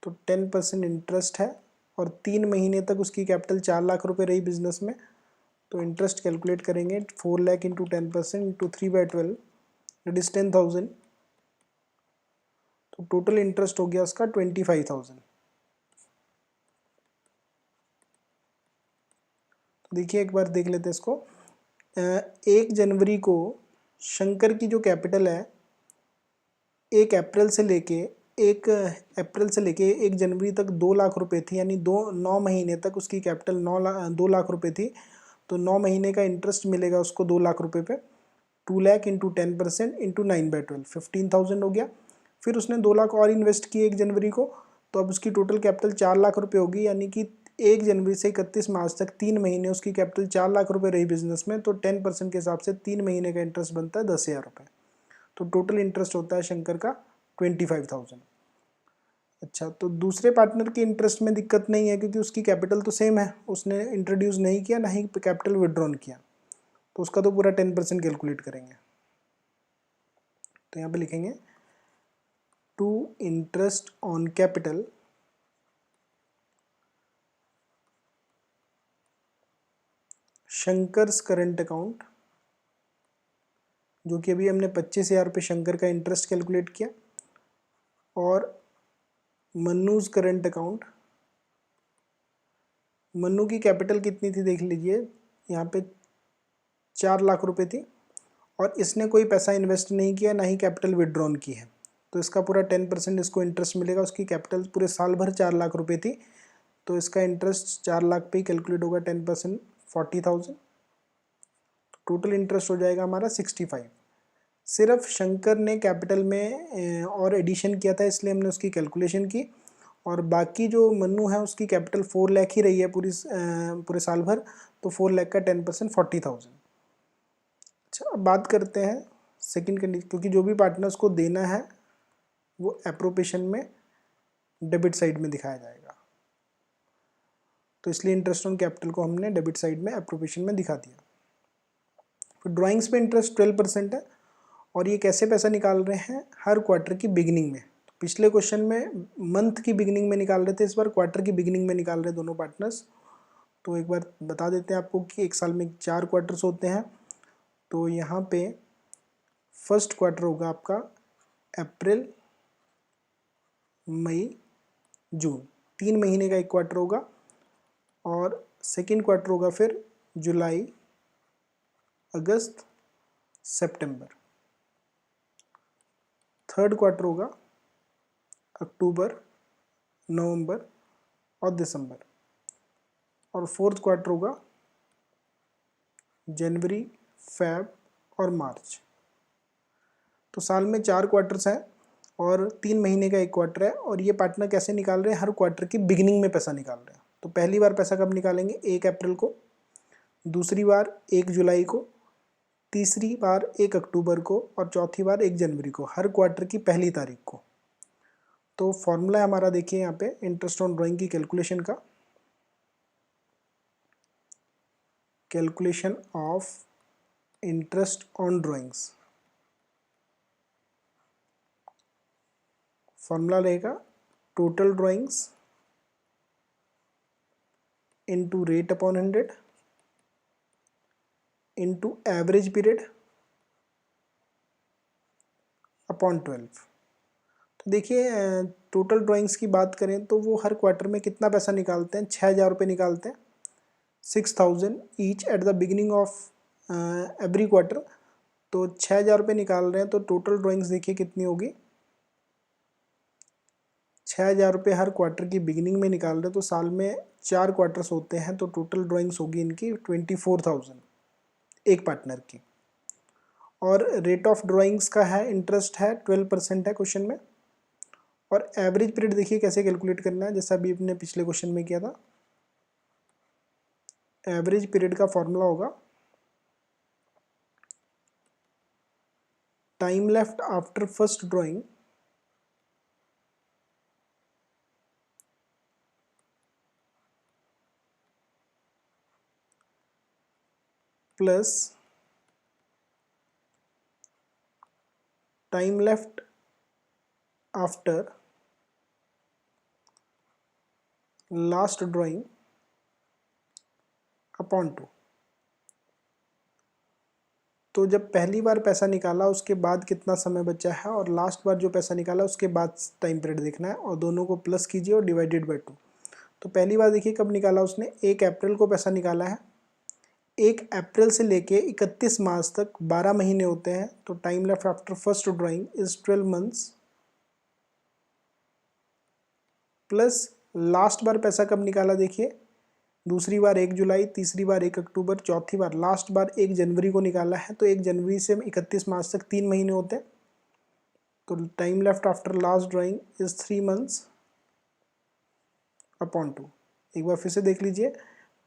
तो 10% इंटरेस्ट है, और 3 महीने तक उसकी कैपिटल 4 लाख रुपए रही बिजनेस में। तो इंटरेस्ट कैलकुलेट करेंगे 4 lakh into 10% into 3/12, that is 10,000। तो टोटल इंटरेस्ट हो गया उसका 25,000। तो देखिए एक बार देख लेते हैं इसको। 1 जनवरी को शंकर की जो कैपिटल है 1 जनवरी तक 2 लाख रुपए थी, यानी 9 महीने तक उसकी कैपिटल 2 लाख रुपए थी। तो 9 महीने का इंटरेस्ट मिलेगा उसको 2 लाख रुपए पे। 2 लाख इंटू 10% इंटू 9/12 15,000 हो गया। फिर उसने 2 लाख और इन्वेस्ट किए 1 जनवरी को, तो अब उसकी टोटल कैपिटल 4 लाख रुपए होगी, यानी कि 1 जनवरी से 31 मार्च तक 3 महीने उसकी कैपिटल 4 लाख रुपए रही बिजनेस में। तो 10% के हिसाब से 3 महीने का इंटरेस्ट बनता है 10,000 रुपये। तो टोटल इंटरेस्ट होता है शंकर का 25,000। अच्छा, तो दूसरे पार्टनर के इंटरेस्ट में दिक्कत नहीं है क्योंकि उसकी कैपिटल तो सेम है, उसने इंट्रोड्यूस नहीं किया ना ही कैपिटल विड्रॉन किया, तो उसका तो पूरा 10% कैलकुलेट करेंगे। तो यहाँ पे लिखेंगे to interest on capital Shankar's current account, जो कि अभी हमने 25,000 रुपये शंकर का इंटरेस्ट कैलकुलेट किया, और मन्नूज करंट अकाउंट। मन्नू की कैपिटल कितनी थी देख लीजिए, यहाँ पे 4 लाख रुपए थी, और इसने कोई पैसा इन्वेस्ट नहीं किया ना ही कैपिटल विड्रॉन की है, तो इसका पूरा 10% इसको इंटरेस्ट मिलेगा। उसकी कैपिटल पूरे साल भर 4 लाख रुपए थी, तो इसका इंटरेस्ट 4 लाख पे ही कैलकुलेट होगा, 10% 40,000। टोटल इंटरेस्ट हो जाएगा हमारा 65। सिर्फ शंकर ने कैपिटल में और एडिशन किया था, इसलिए हमने उसकी कैलकुलेशन की, और बाकी जो मन्नू है उसकी कैपिटल 4 लाख ही रही है पूरे साल भर, तो 4 लाख का 10% 40,000। अच्छा, अब बात करते हैं सेकंड कंडीशन, क्योंकि जो भी पार्टनर्स को देना है वो एप्रोप्रिएशन में डेबिट साइड में दिखाया जाएगा, तो इसलिए इंटरेस्ट ऑन कैपिटल को हमने डेबिट साइड में एप्रोप्रिएशन में दिखा दिया। फिर ड्राइंग्स पे इंटरेस्ट 12% है, और ये कैसे पैसा निकाल रहे हैं, हर क्वार्टर की बिगिनिंग में। पिछले क्वेश्चन में मंथ की बिगिनिंग में निकाल रहे थे, इस बार क्वार्टर की बिगिनिंग में निकाल रहे दोनों पार्टनर्स। तो एक बार बता देते हैं आपको कि एक साल में 4 क्वार्टर्स होते हैं, तो यहाँ पे फर्स्ट क्वार्टर होगा आपका अप्रैल मई जून, 3 महीने का एक क्वार्टर होगा, और सेकेंड क्वार्टर होगा फिर जुलाई अगस्त सितंबर। थर्ड क्वार्टर होगा अक्टूबर नवंबर और दिसंबर, और फोर्थ क्वार्टर होगा जनवरी फेब और मार्च। तो साल में 4 क्वार्टर्स हैं और 3 महीने का एक क्वार्टर है, और ये पार्टनर कैसे निकाल रहे हैं, हर क्वार्टर की बिगिनिंग में पैसा निकाल रहे हैं। तो पहली बार पैसा कब निकालेंगे, 1 अप्रैल को, दूसरी बार 1 जुलाई को, तीसरी बार 1 अक्टूबर को, और चौथी बार 1 जनवरी को, हर क्वार्टर की पहली तारीख को। तो फॉर्मूला है हमारा, देखिए यहाँ पे इंटरेस्ट ऑन ड्राइंग की कैलकुलेशन का, calculation of interest on drawings. Formula रहेगा total drawings into rate upon 100 into average period upon 12। तो देखिए टोटल ड्राइंग्स की बात करें तो वो हर क्वार्टर में कितना पैसा निकालते हैं, 6,000 रुपये निकालते हैं, 6,000 each eight the beginning of every quarter. तो 6,000 रुपये निकाल रहे हैं, तो टोटल ड्राइंग्स देखिए कितनी होगी, 6,000 रुपये हर क्वार्टर की बिगिनिंग में निकाल रहे हैं, तो साल में 4 क्वार्टर्स होते हैं, तो टोटल ड्राइंग्स होगी इनकी 24,000 एक पार्टनर की। और रेट ऑफ ड्राइंग्स का है, इंटरेस्ट है 12% है क्वेश्चन में। और एवरेज पीरियड देखिए कैसे कैलकुलेट करना है, जैसा अभी अपने पिछले क्वेश्चन में किया था। एवरेज पीरियड का फॉर्मूला होगा time left after first drawing plus time left after last drawing upon 2। तो जब पहली बार पैसा निकाला उसके बाद कितना समय बचा है, और लास्ट बार जो पैसा निकाला उसके बाद टाइम पीरियड देखना है, और दोनों को प्लस कीजिए और डिवाइडेड बाय 2। तो पहली बार देखिए कब निकाला उसने, 1 अप्रैल को पैसा निकाला है, 1 अप्रैल से लेके 31 मार्च तक 12 महीने होते हैं, तो time left after first drawing is 12 months, plus last बार पैसा कब निकाला देखिए, दूसरी बार 1 जुलाई, तीसरी बार 1 अक्टूबर, चौथी बार लास्ट बार 1 जनवरी को निकाला है, तो 1 जनवरी से 31 मार्च तक 3 महीने होते हैं, तो time left after last drawing is 3 months upon 2। एक बार फिर से देख लीजिए,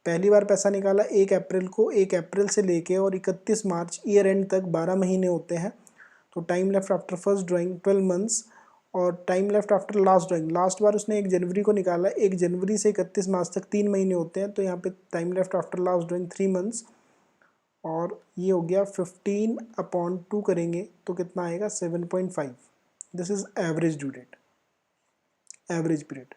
पहली बार पैसा निकाला 1 अप्रैल को, 1 अप्रैल से लेके और 31 मार्च ईयर एंड तक 12 महीने होते हैं, तो time left after first drawing 12 months, और time left after last drawing, last बार उसने 1 जनवरी को निकाला, 1 जनवरी से 31 मार्च तक 3 महीने होते हैं, तो यहाँ पे time left after last drawing 3 months, और ये हो गया 15 अपॉन 2 करेंगे तो कितना आएगा 7.5। This is average due date, average period.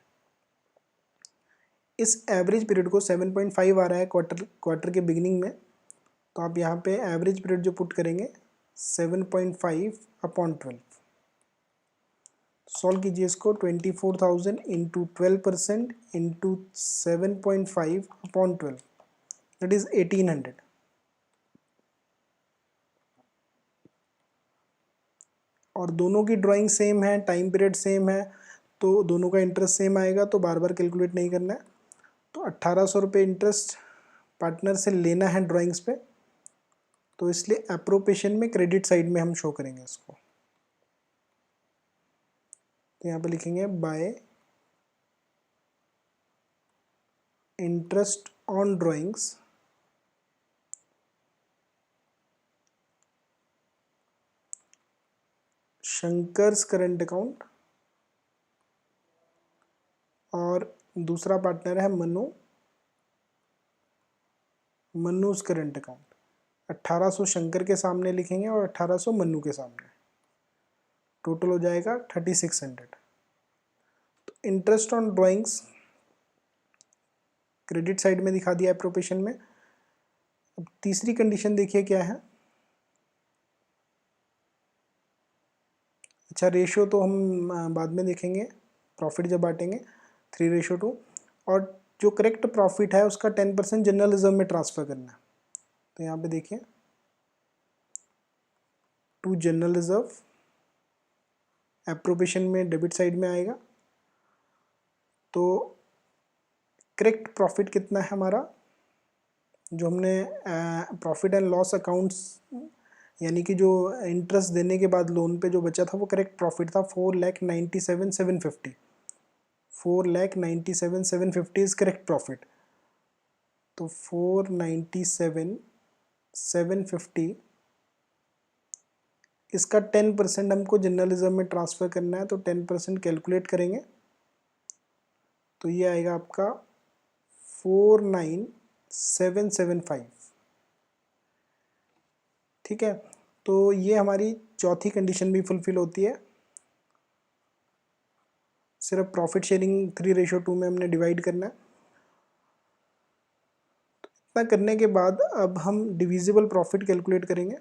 इस एवरेज पीरियड को 7.5 आ रहा है क्वार्टर के बिगिनिंग में, तो आप यहाँ पे एवरेज पीरियड जो पुट करेंगे 7.5 अपॉन 12, सॉल्व कीजिए इसको, 24,000 into 12% into 7.5 upon 12, that is 1800। और दोनों की ड्राइंग सेम है, टाइम पीरियड सेम है, तो दोनों का इंटरेस्ट सेम आएगा, तो बार बार कैलकुलेट नहीं करना है। तो 1800 रुपये इंटरेस्ट पार्टनर से लेना है ड्राइंग्स पे, तो इसलिए एप्रोप्रिएशन में क्रेडिट साइड में हम शो करेंगे इसको, तो यहाँ पे लिखेंगे by interest on drawings Shankar's current account, और दूसरा पार्टनर है मन्नूज करंट अकाउंट। 1800 शंकर के सामने लिखेंगे और 1800 मन्नू के सामने, टोटल हो जाएगा 3600। तो interest on drawings credit side में दिखा दिया एप्रोप्रिएशन में। अब तीसरी कंडीशन देखिए क्या है। अच्छा, रेशियो तो हम बाद में देखेंगे, प्रॉफिट जब बांटेंगे 3:2, और जो करेक्ट प्रॉफिट है उसका 10% जनरल रिजर्व में ट्रांसफर करना है। तो यहाँ पे देखिए टू जनरल रिजर्व, एप्रोप्रिएशन में डेबिट साइड में आएगा। तो करेक्ट प्रॉफिट कितना है हमारा, जो हमने प्रॉफिट एंड लॉस अकाउंट्स यानी कि जो इंटरेस्ट देने के बाद लोन पे जो बचा था वो करेक्ट प्रॉफिट था 4,97,750। 4,97,750 इज करेक्ट प्रॉफिट। तो 4,97,750 इसका 10% हमको जनरल रिजर्व में ट्रांसफ़र करना है, तो 10% कैलकुलेट करेंगे तो ये आएगा आपका 4,9775। ठीक है, तो ये हमारी चौथी कंडीशन भी फुलफिल होती है। सिर्फ प्रॉफिट शेयरिंग 3:2 में हमने डिवाइड करना है। तो इतना करने के बाद अब हम डिविजिबल प्रॉफिट कैलकुलेट करेंगे।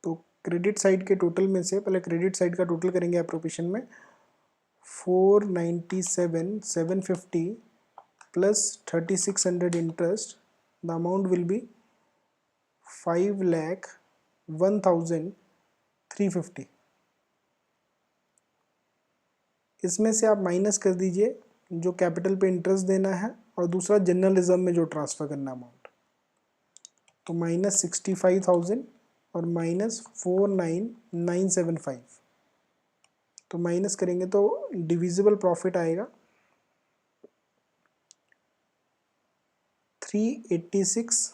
तो क्रेडिट साइड के टोटल में से पहले क्रेडिट साइड का टोटल करेंगे एप्रोप्रिएशन में, 4,97,750 plus 3,600 interest, the amount will be 5,01,350। इसमें से आप माइनस कर दीजिए जो कैपिटल पे इंटरेस्ट देना है और दूसरा जनरल रिजर्व में जो ट्रांसफ़र करना अमाउंट, तो -65,000 और -49,975। तो माइनस करेंगे तो डिविजिबल प्रॉफिट आएगा 386,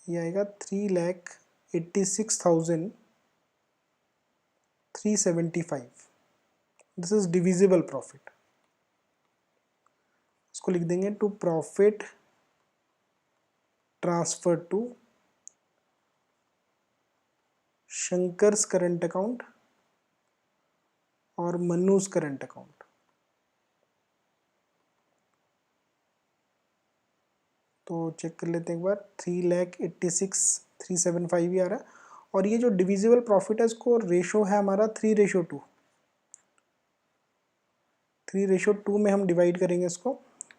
ये आएगा 3,86,375। This is divisible profit. इसको लिख देंगे to profit transfer to Shankar's current account और मन्नूज करंट अकाउंट। तो चेक कर लेते हैं एक बार, 3,86,375 ही आ रहा है। और ये जो डिविजिबल प्रॉफिट है इसको रेशो है हमारा 3:2। 3:2 में हम डिवाइड करेंगे इसको,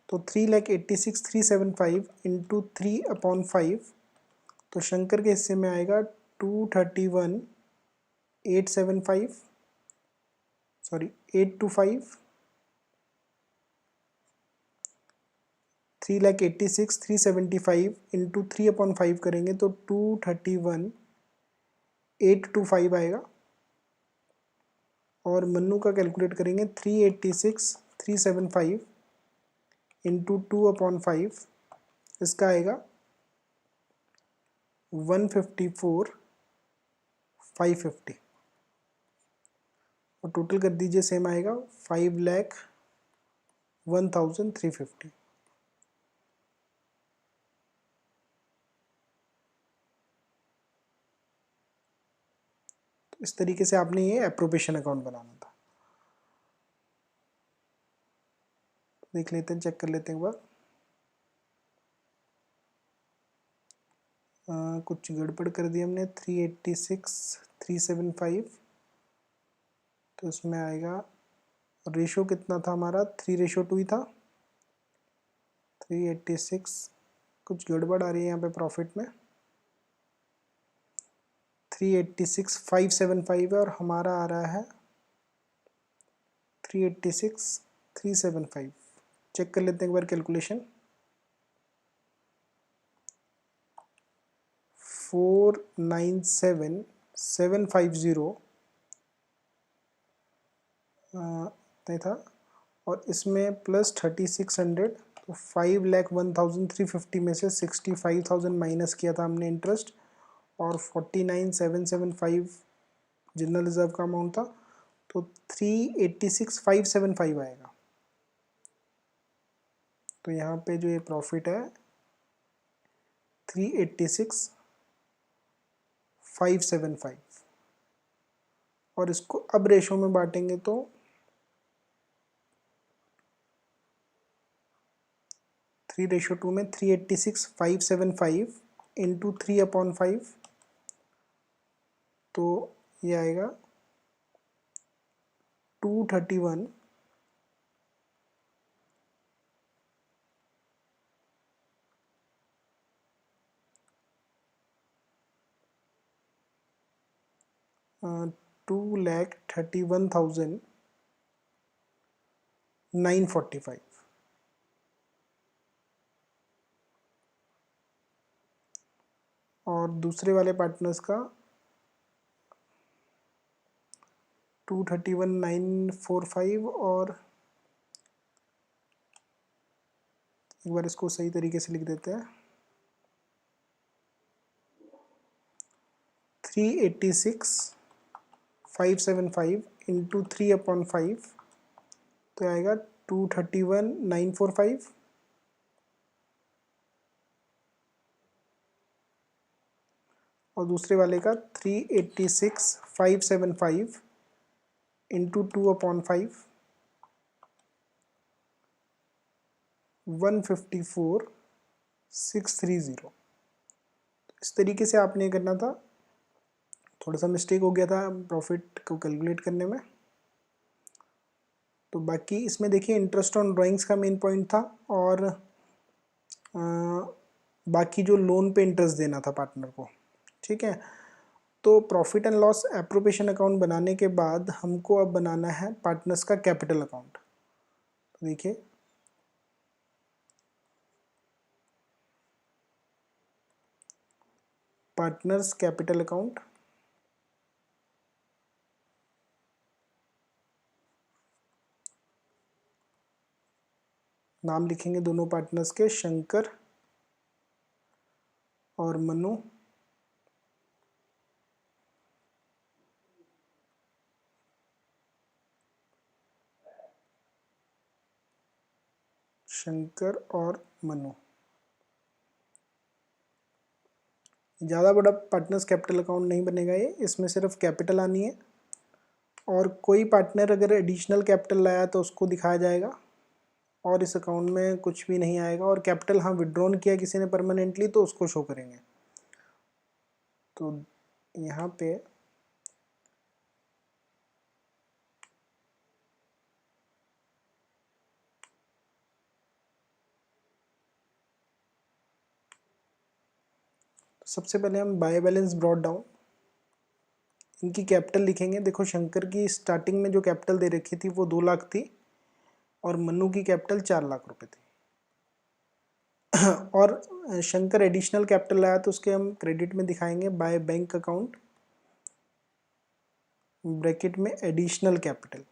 तो 3,86,375 इंटू 3/5, तो शंकर के हिस्से में आएगा 231,875, सॉरी 825, 3,86,375 इंटू 3/5 करेंगे तो 231,825 आएगा। और मन्नू का कैलकुलेट करेंगे 386,375 इंटू 2/5, इसका आएगा 154,550, और टोटल कर दीजिए सेम आएगा 5,01,350। तो इस तरीके से आपने ये एप्रोप्रिएशन अकाउंट बनाना था। देख लेते हैं, चेक कर लेते हैं एक बार। कुछ गड़बड़ कर दी हमने। 386,375, तो इसमें आएगा रेशो कितना था हमारा, 3:2 ही था। 386, कुछ गड़बड़ आ रही है यहाँ पे प्रॉफिट में। 386,575 है और हमारा आ रहा है 386,375। चेक कर लेते हैं एक बार कैलकुलेशन। 497,750 नहीं था, और इसमें प्लस 3,600, तो 5,01,350 में से 65,000 माइनस किया था हमने इंटरेस्ट, और 49,775 जनरल रिजर्व का अमाउंट था, तो 386,575 आएगा। तो यहाँ पे जो ये प्रॉफिट है 386,575, और इसको अब रेशो में बांटेंगे तो 3:2 में 386,575 इंटू 3/5, तो ये आएगा 231, 2,31,945। और दूसरे वाले पार्टनर्स का 231,945, और एक बार इसको सही तरीके से लिख देते हैं, 386,575 इंटू 3/5, तो आएगा 231,945, और दूसरे वाले का 386,575 इंटू 2/5, 154,630। इस तरीके से आपने करना था। थोड़ा सा मिस्टेक हो गया था प्रॉफिट को कैलकुलेट करने में। तो बाकी इसमें देखिए इंटरेस्ट ऑन ड्राइंग्स का मेन पॉइंट था, और बाकी जो लोन पे इंटरेस्ट देना था पार्टनर को, ठीक है। तो profit and loss appropriation account बनाने के बाद हमको अब बनाना है पार्टनर्स का कैपिटल अकाउंट। तो देखिए पार्टनर्स कैपिटल अकाउंट, नाम लिखेंगे दोनों पार्टनर्स के, शंकर और मनु। शंकर और मनु। ज़्यादा बड़ा पार्टनर्स कैपिटल अकाउंट नहीं बनेगा ये, इसमें सिर्फ कैपिटल आनी है, और कोई पार्टनर अगर एडिशनल कैपिटल लाया तो उसको दिखाया जाएगा, और इस अकाउंट में कुछ भी नहीं आएगा। और कैपिटल हाँ विड्रॉन किया किसी ने परमानेंटली तो उसको शो करेंगे। तो यहाँ पे सबसे पहले हम बाय बैलेंस ब्रॉट डाउन, इनकी कैपिटल लिखेंगे। देखो शंकर की स्टार्टिंग में जो कैपिटल दे रखी थी वो 2 लाख थी और मन्नू की कैपिटल 4 लाख रुपए थी। और शंकर एडिशनल कैपिटल लाया तो उसके हम क्रेडिट में दिखाएंगे बाय बैंक अकाउंट ब्रैकेट में एडिशनल कैपिटल।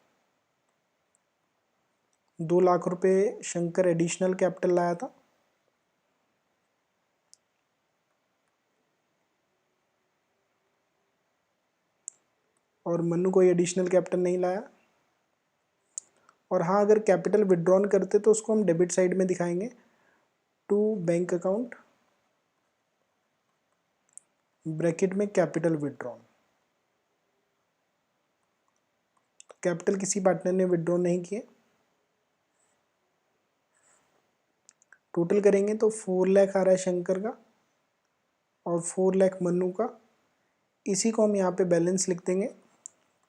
2 लाख रुपए शंकर एडिशनल कैपिटल लाया था, और मन्नू कोई एडिशनल कैपिटल नहीं लाया। और हाँ, अगर कैपिटल विड्रॉन करते तो उसको हम डेबिट साइड में दिखाएंगे, टू बैंक अकाउंट ब्रैकेट में कैपिटल विड्रॉन। कैपिटल किसी पार्टनर ने विड्रॉ नहीं किए। टोटल करेंगे तो 4 लाख आ रहा है शंकर का और 4 लाख मन्नू का। इसी को हम यहाँ पे बैलेंस लिख देंगे,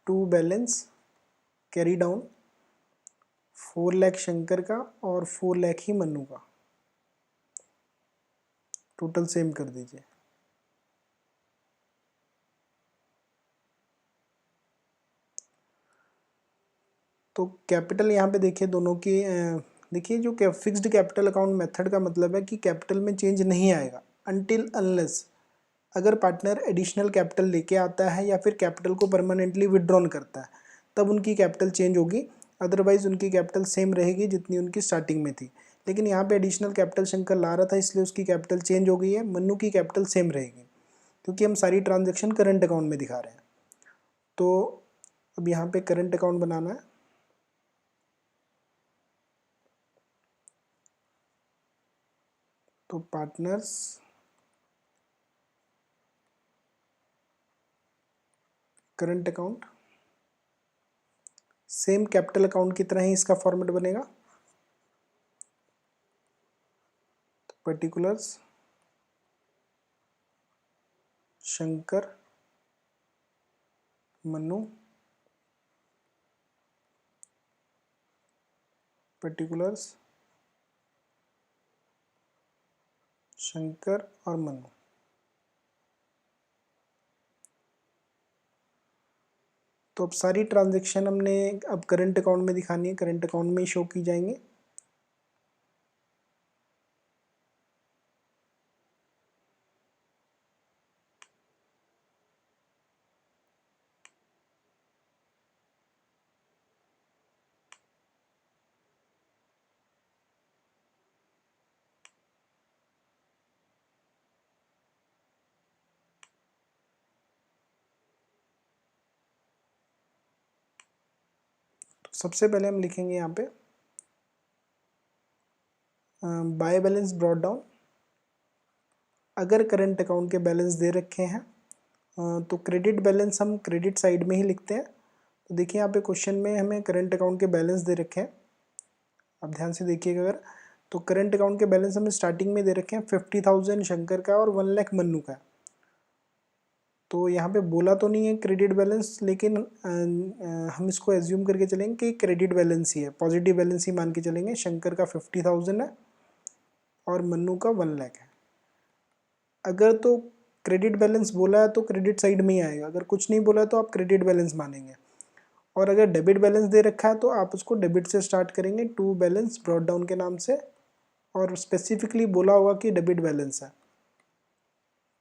to balance carry down 4 lakh Shankar का और 4 लाख ही मन्नू का। टोटल सेम कर दीजिए। तो कैपिटल यहाँ पे देखिए दोनों की, देखिए जो फिक्स्ड कैपिटल अकाउंट मेथड का मतलब है कि कैपिटल में चेंज नहीं आएगा अनटिल अनलेस अगर पार्टनर एडिशनल कैपिटल लेके आता है या फिर कैपिटल को परमानेंटली विड्रॉन करता है, तब उनकी कैपिटल चेंज होगी। अदरवाइज उनकी कैपिटल सेम रहेगी जितनी उनकी स्टार्टिंग में थी। लेकिन यहाँ पे एडिशनल कैपिटल शंकर ला रहा था इसलिए उसकी कैपिटल चेंज हो गई है। मन्नू की कैपिटल सेम रहेगी क्योंकि हम सारी ट्रांजेक्शन करंट अकाउंट में दिखा रहे हैं। तो अब यहाँ पे करंट अकाउंट बनाना है। तो partners current account same capital account की तरह ही इसका फॉर्मेट बनेगा। तो पर्टिकुलर्स शंकर मन्नू पर्टिकुलर्स शंकर और मन्नू। तो अब सारी ट्रांजेक्शन हमने अब करंट अकाउंट में दिखानी है, करंट अकाउंट में ही शो की जाएंगे। तो सबसे पहले हम लिखेंगे यहाँ पे बाय बैलेंस ब्रॉट डाउन। अगर करंट अकाउंट के बैलेंस दे रखे हैं तो क्रेडिट बैलेंस हम क्रेडिट साइड में ही लिखते हैं। तो देखिए यहाँ पे क्वेश्चन में हमें करंट अकाउंट के बैलेंस दे रखे हैं। अब ध्यान से देखिएगा, अगर तो करंट अकाउंट के बैलेंस हमें स्टार्टिंग में दे रखे हैं 50,000 शंकर का और 1 लाख मन्नू का। तो यहाँ पे बोला तो नहीं है क्रेडिट बैलेंस, लेकिन हम इसको एज्यूम करके चलेंगे कि क्रेडिट बैलेंस ही है, पॉजिटिव बैलेंस ही मान के चलेंगे। शंकर का 50,000 है और मन्नू का 1 लाख है। अगर तो क्रेडिट बैलेंस बोला है तो क्रेडिट साइड में ही आएगा, अगर कुछ नहीं बोला तो आप क्रेडिट बैलेंस मानेंगे। और अगर डेबिट बैलेंस दे रखा है तो आप उसको डेबिट से स्टार्ट करेंगे, टू बैलेंस ब्रॉट डाउन के नाम से, और स्पेसिफिकली बोला होगा कि डेबिट बैलेंस है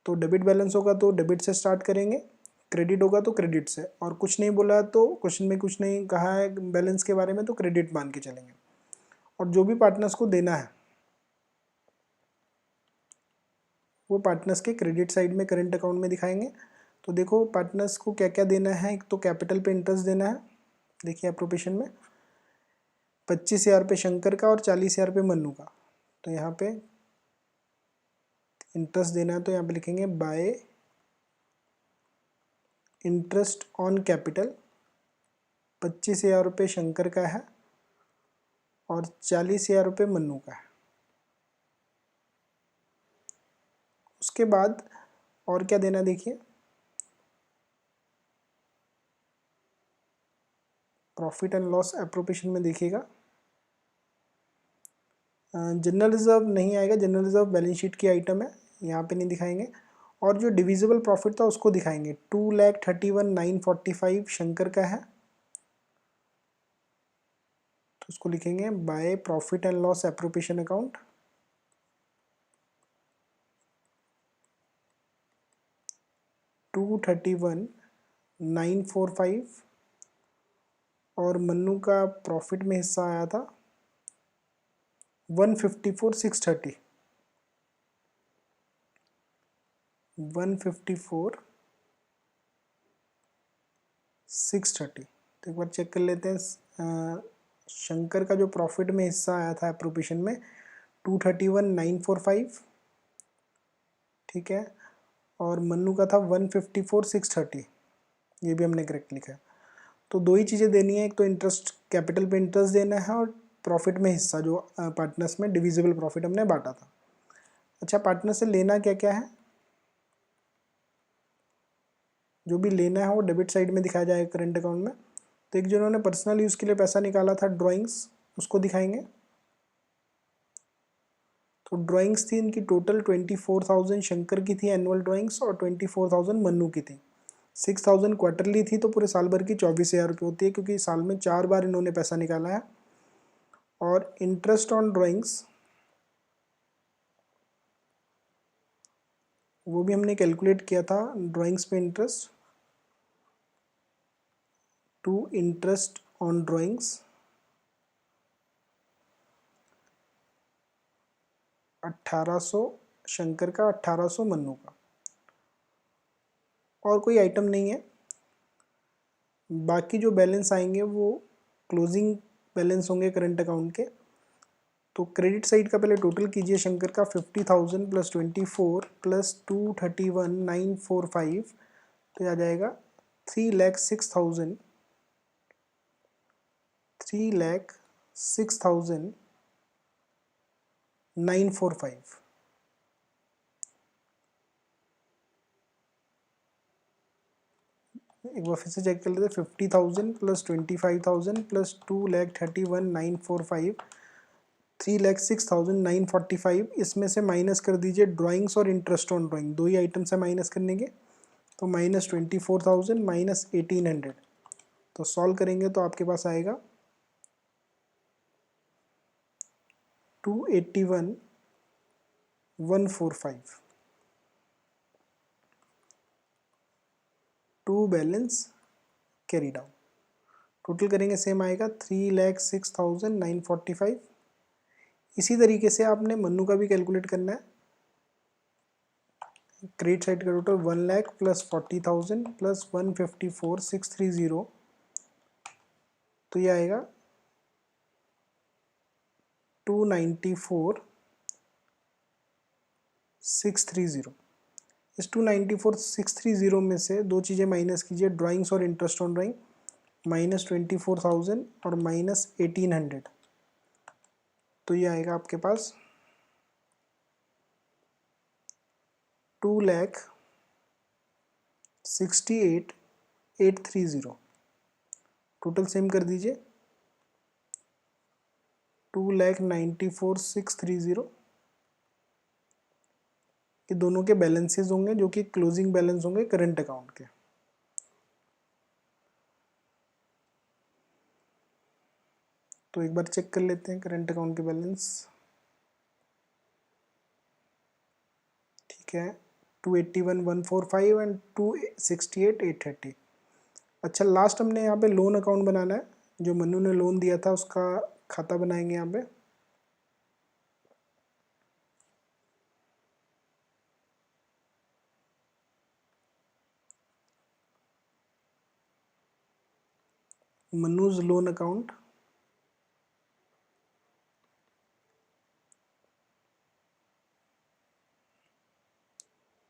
तो डेबिट बैलेंस होगा तो डेबिट से स्टार्ट करेंगे, क्रेडिट होगा तो क्रेडिट से। और कुछ नहीं बोला है तो क्वेश्चन में कुछ नहीं कहा है बैलेंस के बारे में तो क्रेडिट मान के चलेंगे। और जो भी पार्टनर्स को देना है वो पार्टनर्स के क्रेडिट साइड में करंट अकाउंट में दिखाएंगे। तो देखो पार्टनर्स को क्या क्या देना है। एक तो कैपिटल पे इंटरेस्ट देना है, देखिए एप्रोप्रिएशन में 25,000 पे शंकर का और 40,000 पे मन्नू का। तो यहाँ पे इंटरेस्ट देना है तो यहाँ पे लिखेंगे बाय इंटरेस्ट ऑन कैपिटल। 25,000 रुपये शंकर का है और 40,000 रुपये मन्नू का है। उसके बाद और क्या देना देखिए, प्रॉफिट एंड लॉस एप्रोप्रिएशन में देखिएगा जनरल रिजर्व नहीं आएगा, जनरल रिजर्व बैलेंस शीट की आइटम है, यहाँ पे नहीं दिखाएंगे। और जो डिविजिबल प्रॉफिट था उसको दिखाएंगे। 2,31,945 शंकर का है, तो उसको लिखेंगे by profit and loss appropriation account. $231,945 और मन्नू का प्रॉफिट में हिस्सा आया था 154,630। 154,630। तो एक बार चेक कर लेते हैं। शंकर का जो प्रॉफिट में हिस्सा आया था एप्रोप्रिएशन में 231,945, ठीक है, और मन्नू का था 154,630, ये भी हमने करेक्ट लिखा है। तो दो ही चीज़ें देनी है, एक तो इंटरेस्ट, कैपिटल पे इंटरेस्ट देना है, और प्रॉफिट में हिस्सा जो पार्टनर्स में डिविजिबल प्रॉफिट हमने बांटा था। अच्छा, पार्टनर से लेना क्या क्या है? जो भी लेना है वो डेबिट साइड में दिखाया जाएगा करंट अकाउंट में। तो एक जिन्होंने पर्सनल यूज़ के लिए पैसा निकाला था ड्राइंग्स, उसको दिखाएंगे। तो ड्राइंग्स थी इनकी टोटल 24,000 शंकर की थी एनुअल ड्राइंग्स, और 24,000 मन्नू की थी। 6,000 क्वार्टरली थी, तो पूरे साल भर की 24,000 रुपये होती है, क्योंकि साल में 4 बार इन्होंने पैसा निकाला है। और इंटरेस्ट ऑन ड्राइंग्स वो भी हमने कैलकुलेट किया था, ड्राइंग्स पे interest, to interest on drawings 1800 Shankar का, 1800 मन्नू का। और कोई आइटम नहीं है, बाकी जो बैलेंस आएंगे वो क्लोजिंग बैलेंस होंगे करंट अकाउंट के। तो क्रेडिट साइड का पहले टोटल कीजिए, शंकर का 50,000 प्लस 24 प्लस 231,945, तो आ जाएगा 3,06,000, 3,06,945। एक बार फिर से चेक कर लेते हैं। 50,000 प्लस 25,000 प्लस 2,31,945, 3,06,945। इसमें से माइनस कर दीजिए ड्राइंग्स और इंटरेस्ट ऑन ड्राइंग, दो ही आइटम से माइनस करने के। तो -24,000 -1,800। तो सॉल्व करेंगे तो आपके पास आएगा 281,145। To balance carry down. Total करेंगे सेम आएगा 3,06,945। इसी तरीके से आपने मन्नू का भी कैलकुलेट करना है। क्रेडिट साइड का टोटल 1 लाख प्लस 40,000 प्लस 154,630, तो ये आएगा 294,630। इस 294,630 में से दो चीज़ें माइनस कीजिए, ड्राइंग्स और इंटरेस्ट ऑन ड्राइंग, -24,000 और -1,800। तो ये आएगा आपके पास 2,68,830। टोटल सेम कर दीजिए 2,94,630। ये दोनों के बैलेंसेस होंगे जो कि क्लोजिंग बैलेंस होंगे करंट अकाउंट के। तो एक बार चेक कर लेते हैं करंट अकाउंट के बैलेंस। ठीक है, 281,145 एंड 268,830। अच्छा, लास्ट हमने यहाँ पे लोन अकाउंट बनाना है। जो मन्नू ने लोन दिया था उसका खाता बनाएंगे यहाँ पे। मन्नूज लोन अकाउंट।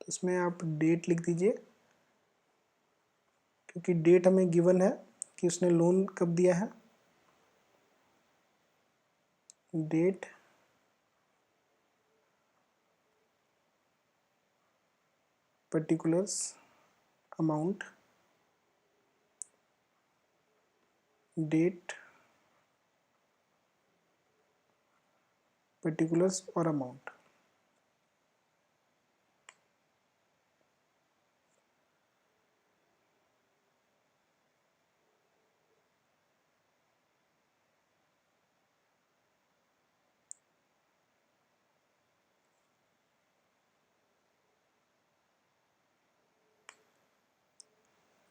तो इसमें आप डेट लिख दीजिए, क्योंकि डेट हमें गिवन है कि उसने लोन कब दिया है। Date, particulars, amount, date, particulars और अमाउंट।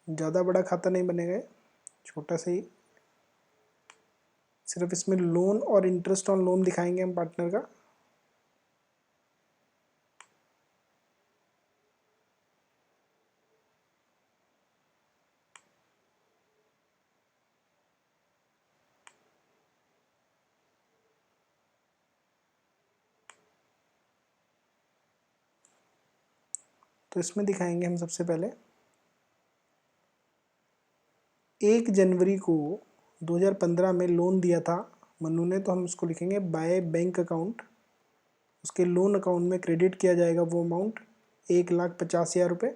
ज़्यादा बड़ा खाता नहीं बनेगा, छोटा सा ही, सिर्फ इसमें लोन और इंटरेस्ट ऑन लोन दिखाएंगे हम पार्टनर का। तो इसमें दिखाएंगे हम सबसे पहले 1 जनवरी को 2015 में लोन दिया था मन्नू ने, तो हम उसको लिखेंगे बाय बैंक अकाउंट। उसके लोन अकाउंट में क्रेडिट किया जाएगा वो अमाउंट 1,50,000 रुपये।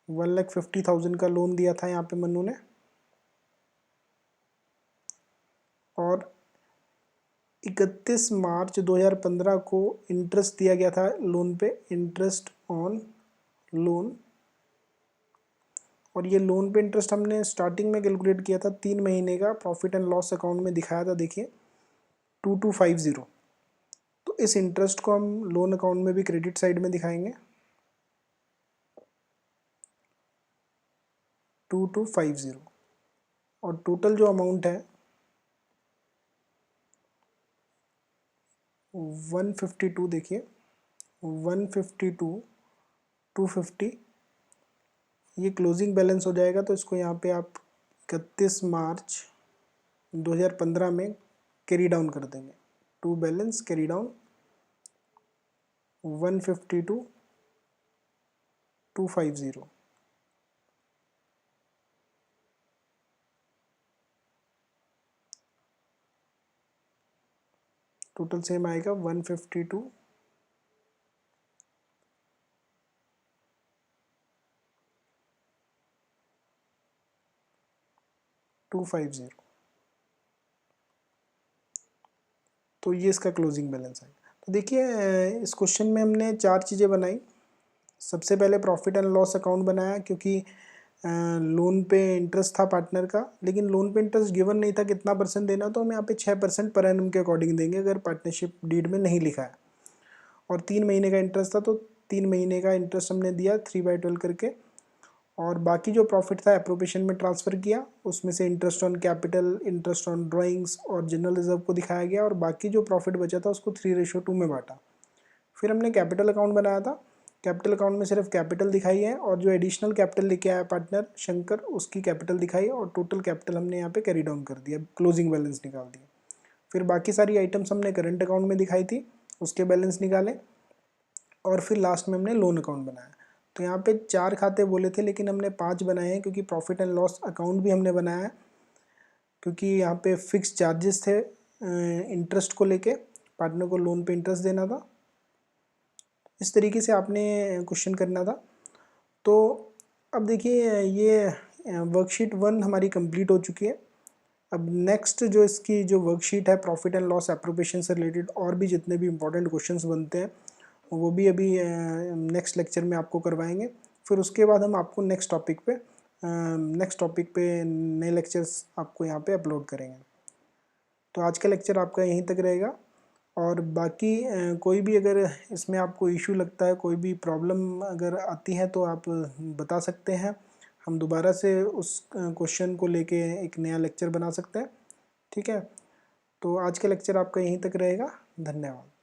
1,50,000 का लोन दिया था यहाँ पे मन्नू ने, और 31 मार्च 2015 को इंटरेस्ट दिया गया था लोन पे, इंटरेस्ट ऑन लोन। और ये लोन पे इंटरेस्ट हमने स्टार्टिंग में कैलकुलेट किया था 3 महीने का, प्रॉफिट एंड लॉस अकाउंट में दिखाया था, देखिए 2250। तो इस इंटरेस्ट को हम लोन अकाउंट में भी क्रेडिट साइड में दिखाएंगे 2250। और टोटल जो अमाउंट है 152, देखिए 152 250, ये क्लोजिंग बैलेंस हो जाएगा। तो इसको यहाँ पे आप 31 मार्च 2015 में कैरी डाउन कर देंगे, to balance carry down 152 250। Total same आएगा 152 250। तो ये इसका क्लोजिंग बैलेंस है। तो देखिए इस क्वेश्चन में हमने 4 चीज़ें बनाई। सबसे पहले प्रॉफिट एंड लॉस अकाउंट बनाया, क्योंकि लोन पे इंटरेस्ट था पार्टनर का, लेकिन लोन पे इंटरेस्ट गिवन नहीं था कितना परसेंट देना, तो हम यहाँ पे 6% पर एनम के अकॉर्डिंग देंगे अगर पार्टनरशिप डीड में नहीं लिखा है। और 3 महीने का इंटरेस्ट था, तो 3 महीने का इंटरेस्ट हमने दिया 3/12 करके। और बाकी जो प्रॉफिट था एप्रोप्रिएशन में ट्रांसफ़र किया, उसमें से interest on capital, interest on drawings और जनरल रिजर्व को दिखाया गया, और बाकी जो प्रॉफिट बचा था उसको 3:2 में बांटा। फिर हमने कैपिटल अकाउंट बनाया था। कैपिटल अकाउंट में सिर्फ कैपिटल दिखाई है, और जो एडिशनल कैपिटल लेके आया पार्टनर शंकर, उसकी कैपिटल दिखाई, और टोटल कैपिटल हमने यहाँ पे कैरी डाउन कर दिया, क्लोजिंग बैलेंस निकाल दिया। फिर बाकी सारी आइटम्स हमने करंट अकाउंट में दिखाई थी, उसके बैलेंस निकाले, और फिर लास्ट में हमने लोन अकाउंट बनाया। तो यहाँ पे 4 खाते बोले थे, लेकिन हमने 5 बनाए हैं, क्योंकि प्रॉफिट एंड लॉस अकाउंट भी हमने बनाया है, क्योंकि यहाँ पे फिक्स चार्जेस थे इंटरेस्ट को लेके, पार्टनर को लोन पे इंटरेस्ट देना था। इस तरीके से आपने क्वेश्चन करना था। तो अब देखिए ये वर्कशीट 1 हमारी कंप्लीट हो चुकी है। अब नेक्स्ट जो इसकी जो वर्कशीट है प्रॉफिट एंड लॉस एप्रोप्रिएशन से रिलेटेड और भी जितने भी इंपॉर्टेंट क्वेश्चंस बनते हैं वो भी अभी नेक्स्ट लेक्चर में आपको करवाएंगे। फिर उसके बाद हम आपको नेक्स्ट टॉपिक पे नए लेक्चर्स आपको यहाँ पे अपलोड करेंगे। तो आज का लेक्चर आपका यहीं तक रहेगा, और बाकी कोई भी अगर इसमें आपको इशू लगता है, कोई भी प्रॉब्लम अगर आती है तो आप बता सकते हैं। हम दोबारा से उस क्वेश्चन को लेके एक नया लेक्चर बना सकते हैं। ठीक है, तो आज का लेक्चर आपका यहीं तक रहेगा। धन्यवाद।